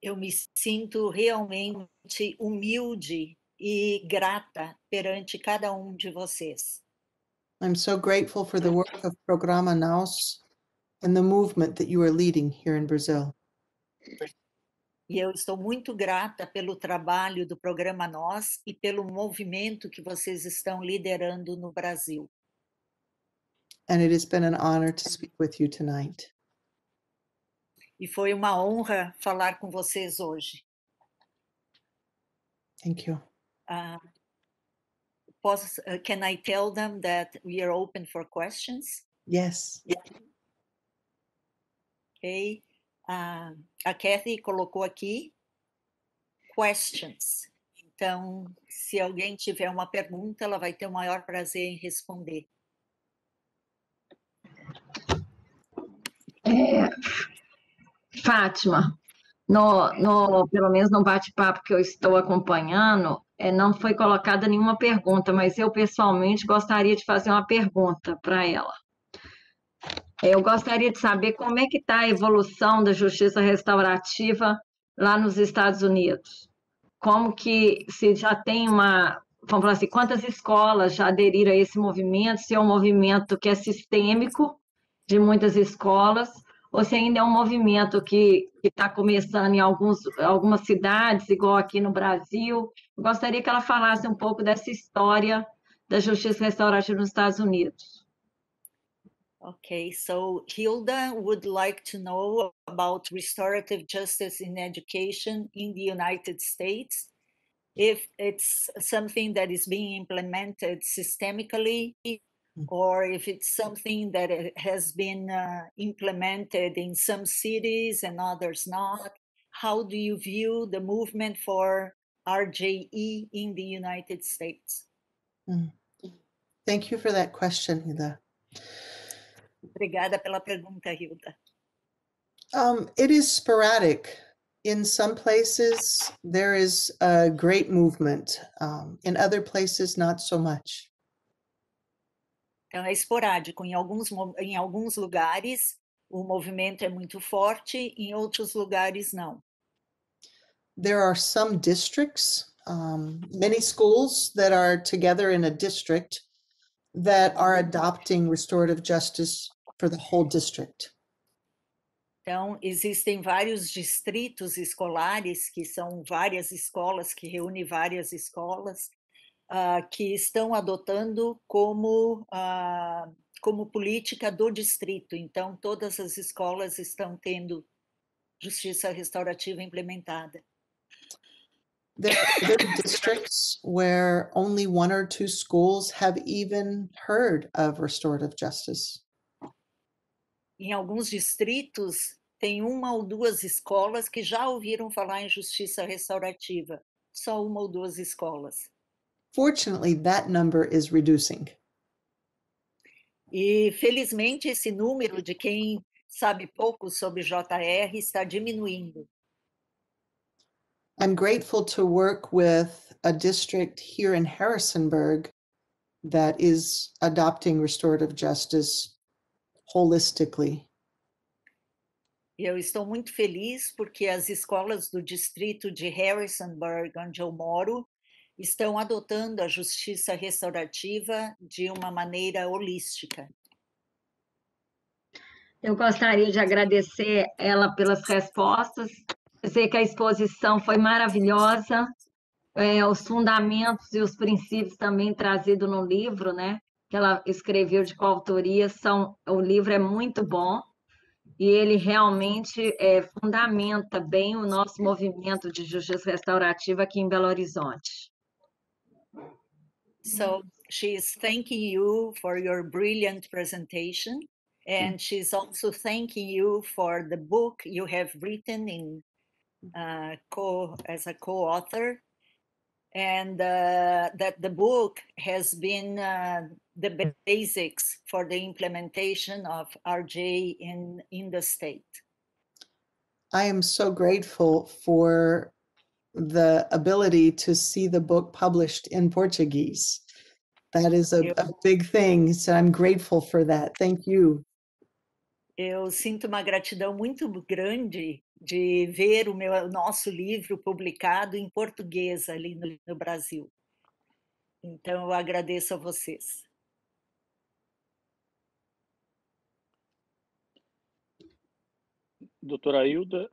Eu me sinto realmente humilde e grata perante cada um de vocês. I'm so grateful for the work of Programa NAUS and the movement that you are leading here in Brazil. E eu estou muito grata pelo trabalho do Programa Nós e pelo movimento que vocês estão liderando no Brasil. And it has been an honor to speak with you tonight. E foi uma honra falar com vocês hoje. Thank you. Can I tell them that we are open for questions? Yes. Okay. A Kathy colocou aqui questions. Então, se alguém tiver uma pergunta, ela vai ter o maior prazer em responder. Fátima, pelo menos no bate-papo que eu estou acompanhando, não foi colocada nenhuma pergunta, mas eu pessoalmente gostaria de fazer uma pergunta para ela. Eu gostaria de saber como é que está a evolução da justiça restaurativa lá nos Estados Unidos. Como que se já tem vamos falar assim, quantas escolas já aderiram a esse movimento, se é um movimento que é sistêmico de muitas escolas, ou se ainda é um movimento que está começando em algumas cidades, igual aqui no Brasil. Eu gostaria que ela falasse um pouco dessa história da justiça restaurativa nos Estados Unidos. Okay, so Hilda would like to know about restorative justice in education in the United States, if it's something that is being implemented systemically, or if it's something that has been implemented in some cities and others not. How do you view the movement for RJE in the United States? Thank you for that question, Hilda. Obrigada pela pergunta, Hilda. It is sporadic. In some places, there is a great movement. In other places, not so much. Então, é esporádico. Em alguns lugares, o movimento é muito forte, em outros lugares, não. There are some districts, many schools that are together in a district that are adopting restorative justice for the whole district. Então, existem vários distritos escolares, que são várias escolas, que reúnem várias escolas, que estão adotando como política do distrito. Então, todas as escolas estão tendo justiça restaurativa implementada. There are districts where only one or two schools have even heard of restorative justice. Em alguns distritos, tem uma ou duas escolas que já ouviram falar em justiça restaurativa. Só uma ou duas escolas. Fortunately, that number is reducing. E, felizmente, esse número de quem sabe pouco sobre JR está diminuindo. I'm grateful to work with a district here in Harrisonburg that is adopting restorative justice holistically. Eu estou muito feliz porque as escolas do distrito de Harrisonburg, onde eu moro, estão adotando a justiça restaurativa de uma maneira holística. Eu gostaria de agradecer ela pelas respostas, dizer que a exposição foi maravilhosa, os fundamentos e os princípios também trazidos no livro, né, que ela escreveu de coautoria, o livro é muito bom, e ele realmente fundamenta bem o nosso movimento de justiça restaurativa aqui em Belo Horizonte. So she's thanking you for your brilliant presentation, and she's also thanking you for the book you have written in as a co-author, and that the book has been the basics for the implementation of RJ in the state. I am so grateful for the ability to see the book published in Portuguese. That is a big thing, so I'm grateful for that. Thank you. Eu sinto uma gratidão muito grande de ver o nosso livro publicado em português ali no Brasil. Então, eu agradeço a vocês. Doutora Hilda.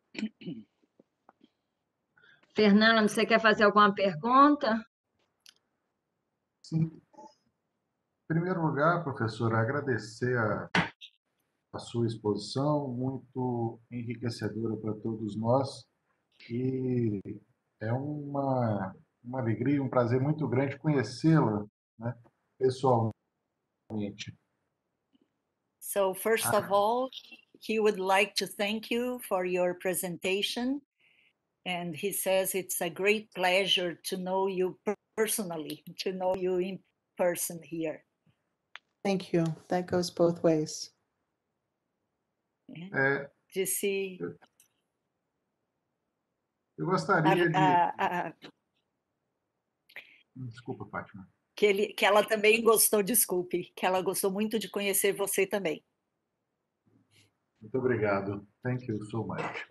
Fernanda, você quer fazer alguma pergunta? Sim. Em primeiro lugar, professora, agradecer a sua exposição, muito enriquecedora para todos nós, e é uma alegria, um prazer muito grande conhecê-la, né, pessoalmente. So, first of all, he would like to thank you for your presentation, and he says it's a great pleasure to know you personally, to know you in person here. Thank you. That goes both ways. Disse. Eu gostaria de... Desculpa, Fátima. Que ela também gostou, desculpe, que ela gostou muito de conhecer você também. Muito obrigado. Thank you so much.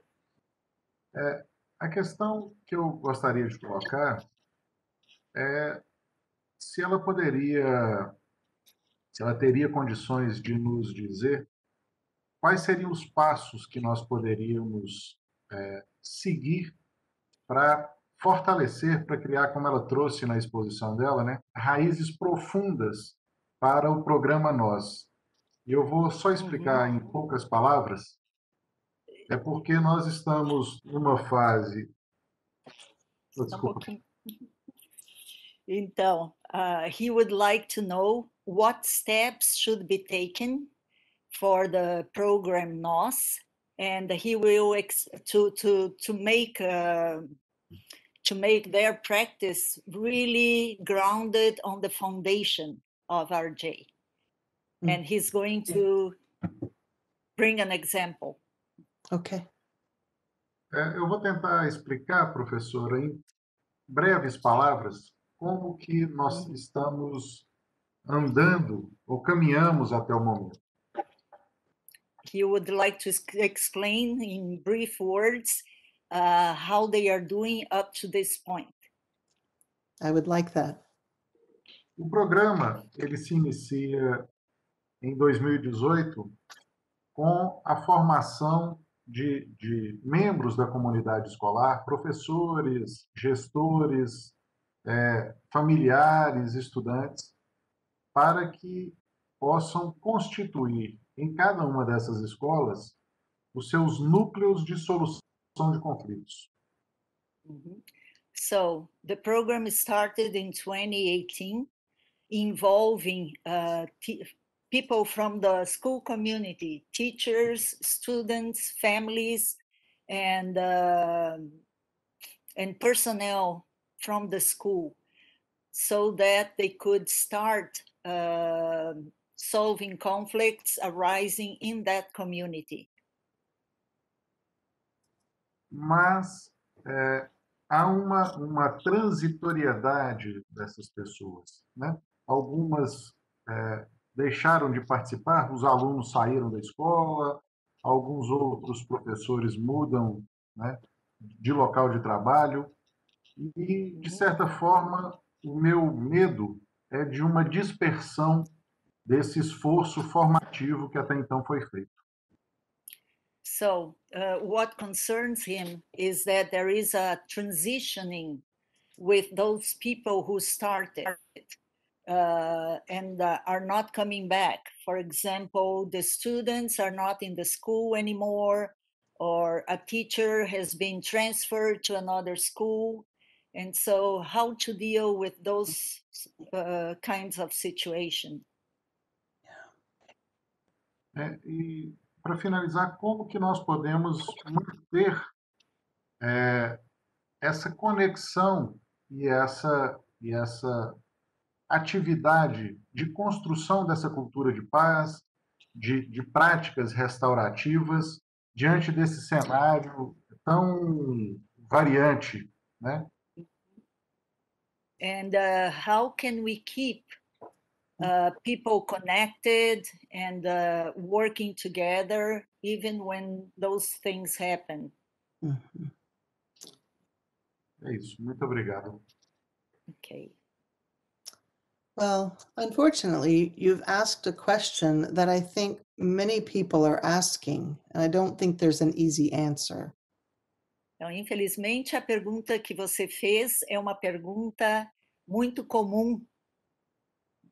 A questão que eu gostaria de colocar é se ela teria condições de nos dizer quais seriam os passos que nós poderíamos seguir para fortalecer, para criar, como ela trouxe na exposição dela, né, raízes profundas para o programa Nós. E eu vou só explicar em poucas palavras, é porque nós estamos numa fase... Desculpa. Então, he would like to know what steps should be taken for the program NOS, and he will to make their practice really grounded on the foundation of RJ. And he's going to bring an example. Okay. Eu vou tentar explicar, professora, em breves palavras, como que nós estamos andando ou caminhamos até o momento. He would like to explain in brief words how they are doing up to this point. I would like that. O programa, ele se inicia em 2018 com a formação de membros da comunidade escolar, professores, gestores, familiares, estudantes, para que possam constituir em cada uma dessas escolas os seus núcleos de solução de conflitos. So the program started in 2018, involving people from the school community, teachers, students, families, and personnel from the school, so that they could start solving conflicts arising in that community. Mas há uma transitoriedade dessas pessoas, né? Algumas deixaram de participar, os alunos saíram da escola, alguns outros professores mudam, né, de local de trabalho, e, de certa forma, o meu medo é de uma dispersão desse esforço formativo que até então foi feito. So what concerns him is that there is a transitioning with those people who started and are not coming back. For example, the students are not in the school anymore, or a teacher has been transferred to another school. And so how to deal with those kinds of situations? E, para finalizar, como que nós podemos manter essa conexão e essa atividade de construção dessa cultura de paz, de práticas restaurativas, diante desse cenário tão variante, né? And how can we keep people connected and working together even when those things happen? É isso. Muito obrigado. Okay. Well, unfortunately, you've asked a question that I think many people are asking, and I don't think there's an easy answer. Então, infelizmente, a pergunta que você fez é uma pergunta muito comum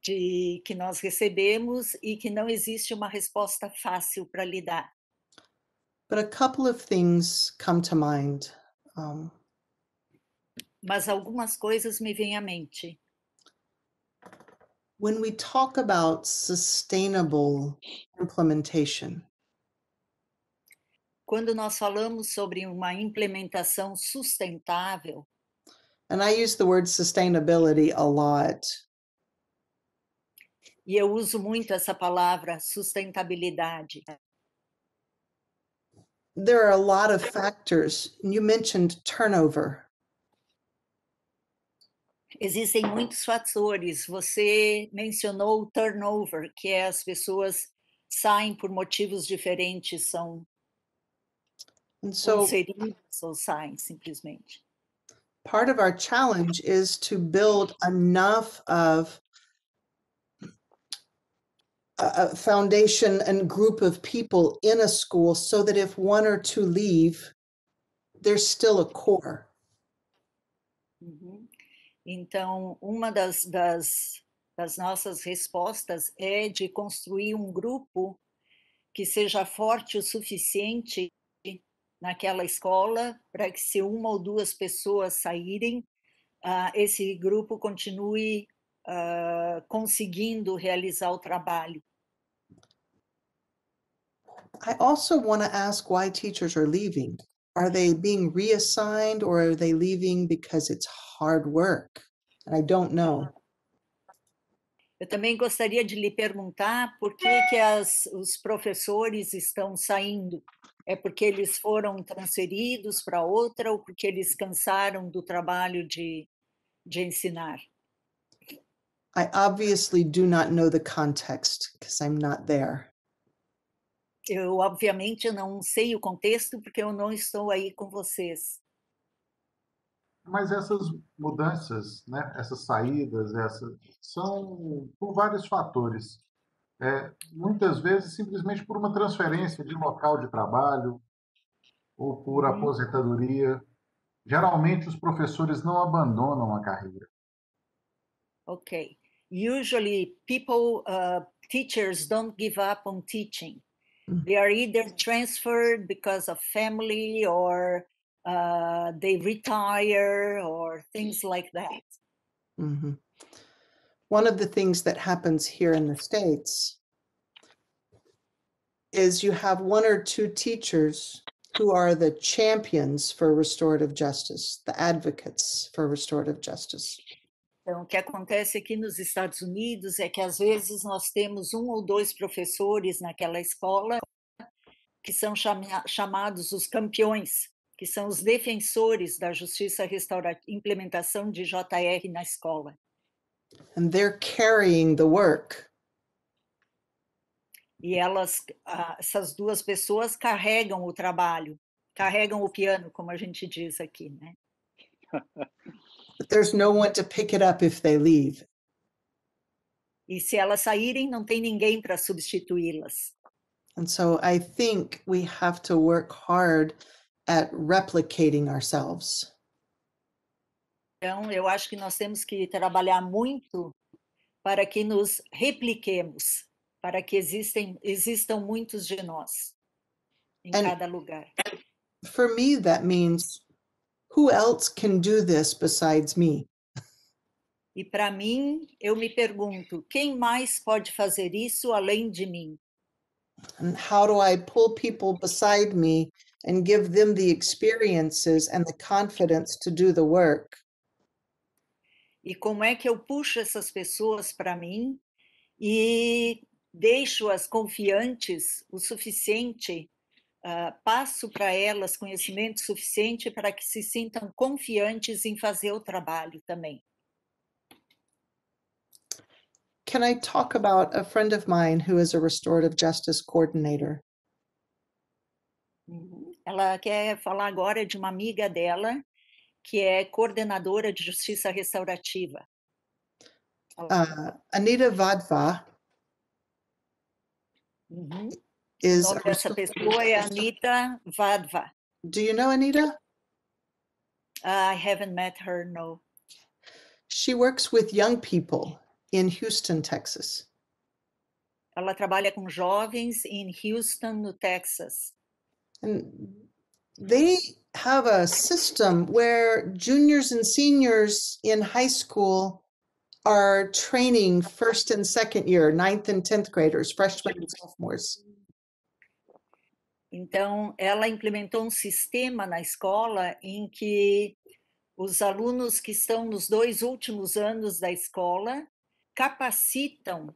que nós recebemos e que não existe uma resposta fácil para lidar. But a couple of things come to mind. Mas algumas coisas me vêm à mente. When we talk about sustainable implementation, quando nós falamos sobre uma implementação sustentável, and I use the word sustainability a lot. E eu uso muito essa palavra sustentabilidade. There are a lot of factors. You mentioned turnover. Existem muitos fatores. Você mencionou o turnover, que é as pessoas saem por motivos diferentes, são So inseridos ou saem simplesmente. part of our challenge is to build enough of a foundation and group of people in a school so that if one or two leave, there's still a core. Uhum. Então, uma das nossas respostas é de construir um grupo que seja forte o suficiente naquela escola para que, se uma ou duas pessoas saírem, esse grupo continue conseguindo realizar o trabalho. I also want to ask why teachers are leaving. Are they being reassigned or are they leaving because it's hard work? And I don't know. Eu também gostaria de lhe perguntar por que os professores estão saindo. É porque eles foram transferidos para outra ou porque eles cansaram do trabalho de ensinar? I obviously do not know the context because I'm not there. Eu, obviamente, não sei o contexto porque eu não estou aí com vocês. Mas essas mudanças, né, essas saídas, são por vários fatores. Muitas vezes simplesmente por uma transferência de local de trabalho ou por aposentadoria. Geralmente os professores não abandonam a carreira. Okay. Usually teachers don't give up on teaching. They are either transferred because of family or they retire or things like that. Mhm. One of the things that happens here in the States is you have one or two teachers who are the champions for restorative justice, the advocates for restorative justice. Então, o que acontece aqui nos Estados Unidos é que, às vezes, nós temos um ou dois professores naquela escola que são chamados os campeões, que são os defensores da justiça restaurativa, implementação de JR na escola. And they're carrying the work. E essas duas pessoas carregam o trabalho, carregam o piano, como a gente diz aqui, né? But there's no one to pick it up if they leave. E se elas saírem, não tem ninguém para substituí-las. And so I think we have to work hard at replicating ourselves. Então, eu acho que nós temos que trabalhar muito para que nos repliquemos, para que existam muitos de nós em cada lugar. For me, that means who else can do this besides me? E para mim, eu me pergunto, quem mais pode fazer isso além de mim? And how do I pull people beside me and give them the experiences and the confidence to do the work? E como é que eu puxo essas pessoas para mim e deixo-as confiantes o suficiente, passo para elas conhecimento suficiente para que se sintam confiantes em fazer o trabalho também. Can I talk about a friend of mine who is a restorative justice coordinator? Ela quer falar agora de uma amiga dela que é coordenadora de justiça restaurativa. Anita Vadva is. O nome dessa pessoa é Anita Vadva. Do you know Anita? I haven't met her, no. She works with young people in Houston, Texas. Ela trabalha com jovens em Houston, no Texas. And they have a system where juniors and seniors in high school are training first and second year, 9th and 10th graders, freshmen and sophomores. Então, ela implementou um sistema na escola em que os alunos que estão nos 2 últimos anos da escola capacitam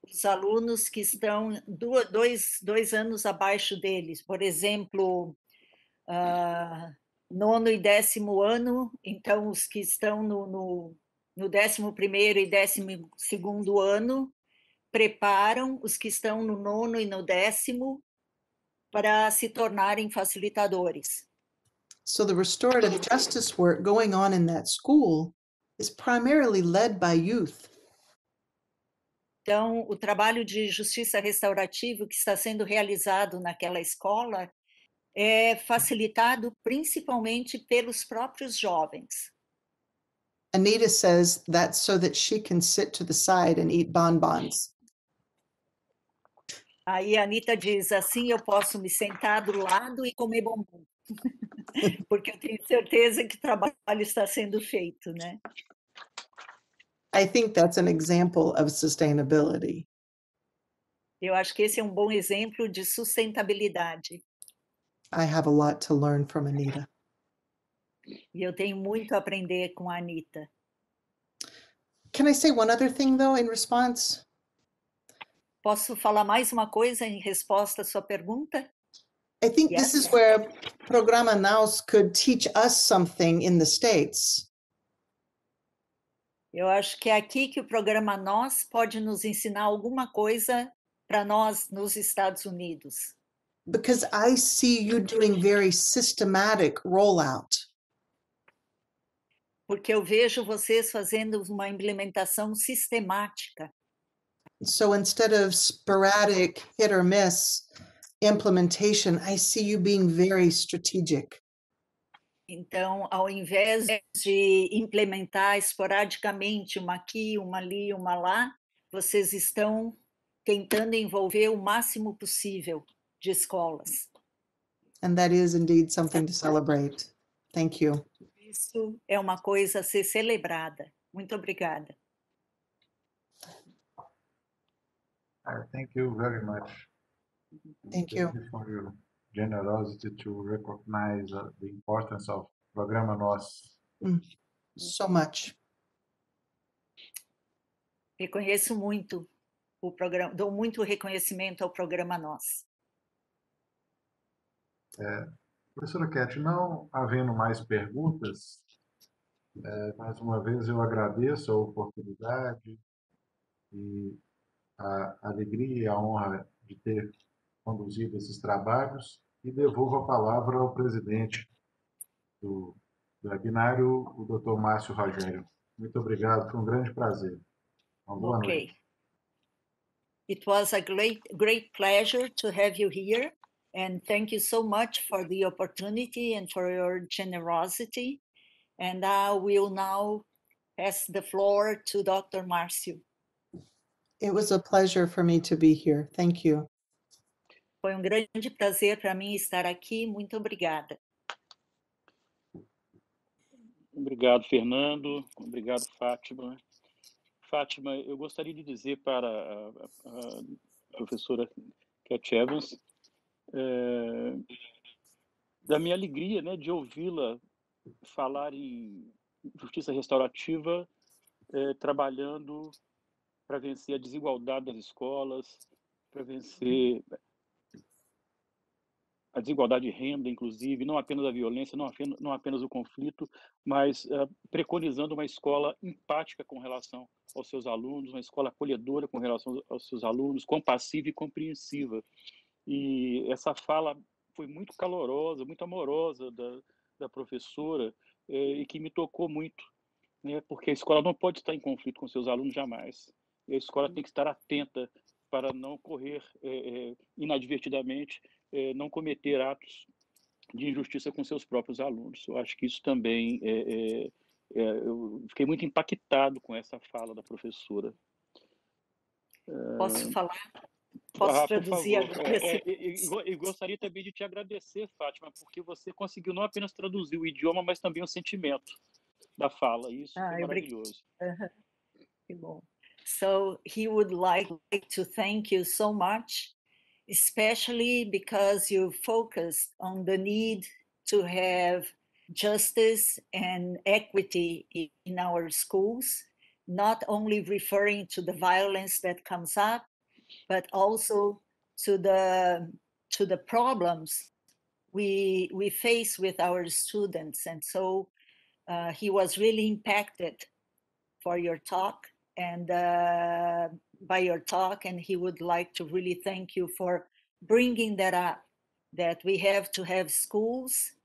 os alunos que estão 2 anos abaixo deles. Por exemplo, 9º e 10º ano, então os que estão no 11º e 12º ano preparam os que estão no 9º e no 10º para se tornarem facilitadores. So the restorative justice work going on in that school is primarily led by youth. Então, o trabalho de justiça restaurativa que está sendo realizado naquela escola é facilitado principalmente pelos próprios jovens. Anita says that's so that she can sit to the side and eat bonbons. Aí a Anita diz, assim eu posso me sentar do lado e comer bombom. Porque eu tenho certeza que o trabalho está sendo feito, né? I think that's an example of sustainability. Eu acho que esse é um bom exemplo de sustentabilidade. I have a lot to learn from Anita. E eu tenho muito a aprender com a Anita. Can I say one other thing, though, in response? Posso falar mais uma coisa em resposta à sua pergunta? I think this is where Programa Naus could teach us something in the States. Eu acho que é aqui que o programa Nós pode nos ensinar alguma coisa para nós nos Estados Unidos. Because I see you doing very systematic rollout. Porque eu vejo vocês fazendo uma implementação sistemática. So instead of sporadic hit or miss implementation, I see you being very strategic. Então, ao invés de implementar esporadicamente uma aqui, uma ali, uma lá, vocês estão tentando envolver o máximo possível de escolas. And that is indeed something to celebrate. Thank you. Isso é uma coisa a ser celebrada. Muito obrigada. Thank you very much. Thank you. For your generosity to recognize the importance of Programa Nós. So much. Reconheço muito o programa, dou muito reconhecimento ao programa Nós. Professora Cat, não havendo mais perguntas, mais uma vez eu agradeço a oportunidade e a alegria e a honra de ter conduzido esses trabalhos e devolvo a palavra ao presidente do webinário, o Dr. Márcio Rogério. Muito obrigado, foi um grande prazer. Uma boa noite. It was a great pleasure to have you here, and thank you so much for the opportunity and for your generosity. And I will now pass the floor to Dr. Márcio. It was a pleasure for me to be here. Thank you. Foi um grande prazer para mim estar aqui. Muito obrigada. Obrigado, Fernando. Obrigado, Fátima. Fátima, eu gostaria de dizer para a professora Cat Evans da minha alegria, né, de ouvi-la falar em justiça restaurativa, trabalhando para vencer a desigualdade das escolas, para vencer a desigualdade de renda, inclusive, não apenas a violência, não apenas o conflito, mas preconizando uma escola empática com relação aos seus alunos, uma escola acolhedora com relação aos seus alunos, compassiva e compreensiva. E essa fala foi muito calorosa, muito amorosa da professora, e que me tocou muito, né, porque a escola não pode estar em conflito com seus alunos jamais. E a escola tem que estar atenta para não correr inadvertidamente, não cometer atos de injustiça com seus próprios alunos. Eu acho que isso também eu fiquei muito impactado com essa fala da professora. Posso falar? Posso traduzir agora? E gostaria também de te agradecer, Fátima, porque você conseguiu não apenas traduzir o idioma, mas também o sentimento da fala. Isso foi maravilhoso. Que bom. So he would like to thank you so much, especially because you focused on the need to have justice and equity in our schools, not only referring to the violence that comes up, but also to the problems we face with our students. And so he was really impacted for your talk, and by your talk, and he would like to really thank you for bringing that up, that we have to have schools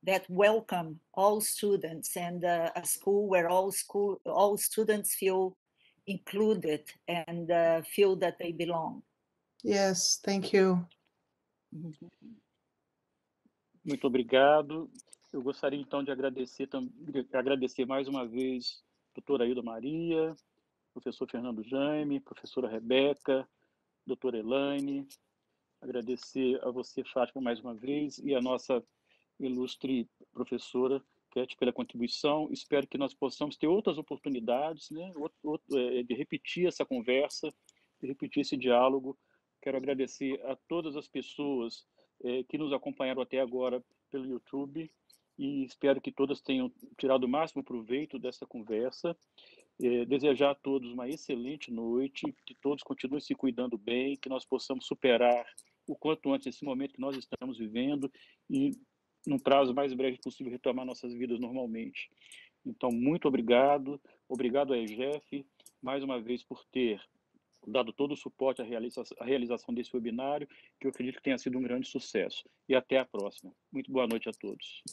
that welcome all students, and a school where all students feel included and feel that they belong. Yes, thank you. Muito obrigado. Eu gostaria, então, de agradecer mais uma vez a doutora Ailda Maria, professor Fernando Jaime, professora Rebeca, doutora Elaine, agradecer a você, Fátima, mais uma vez, e a nossa ilustre professora Cat pela contribuição. Espero que nós possamos ter outras oportunidades, né, de repetir essa conversa, de repetir esse diálogo. Quero agradecer a todas as pessoas que nos acompanharam até agora pelo YouTube, e espero que todas tenham tirado o máximo proveito dessa conversa. Desejar a todos uma excelente noite, que todos continuem se cuidando bem, que nós possamos superar o quanto antes esse momento que nós estamos vivendo e, num prazo mais breve possível, retomar nossas vidas normalmente. Então, muito obrigado. Obrigado à EGEF, mais uma vez, por ter dado todo o suporte à realização desse webinário, que eu acredito que tenha sido um grande sucesso. E até a próxima. Muito boa noite a todos.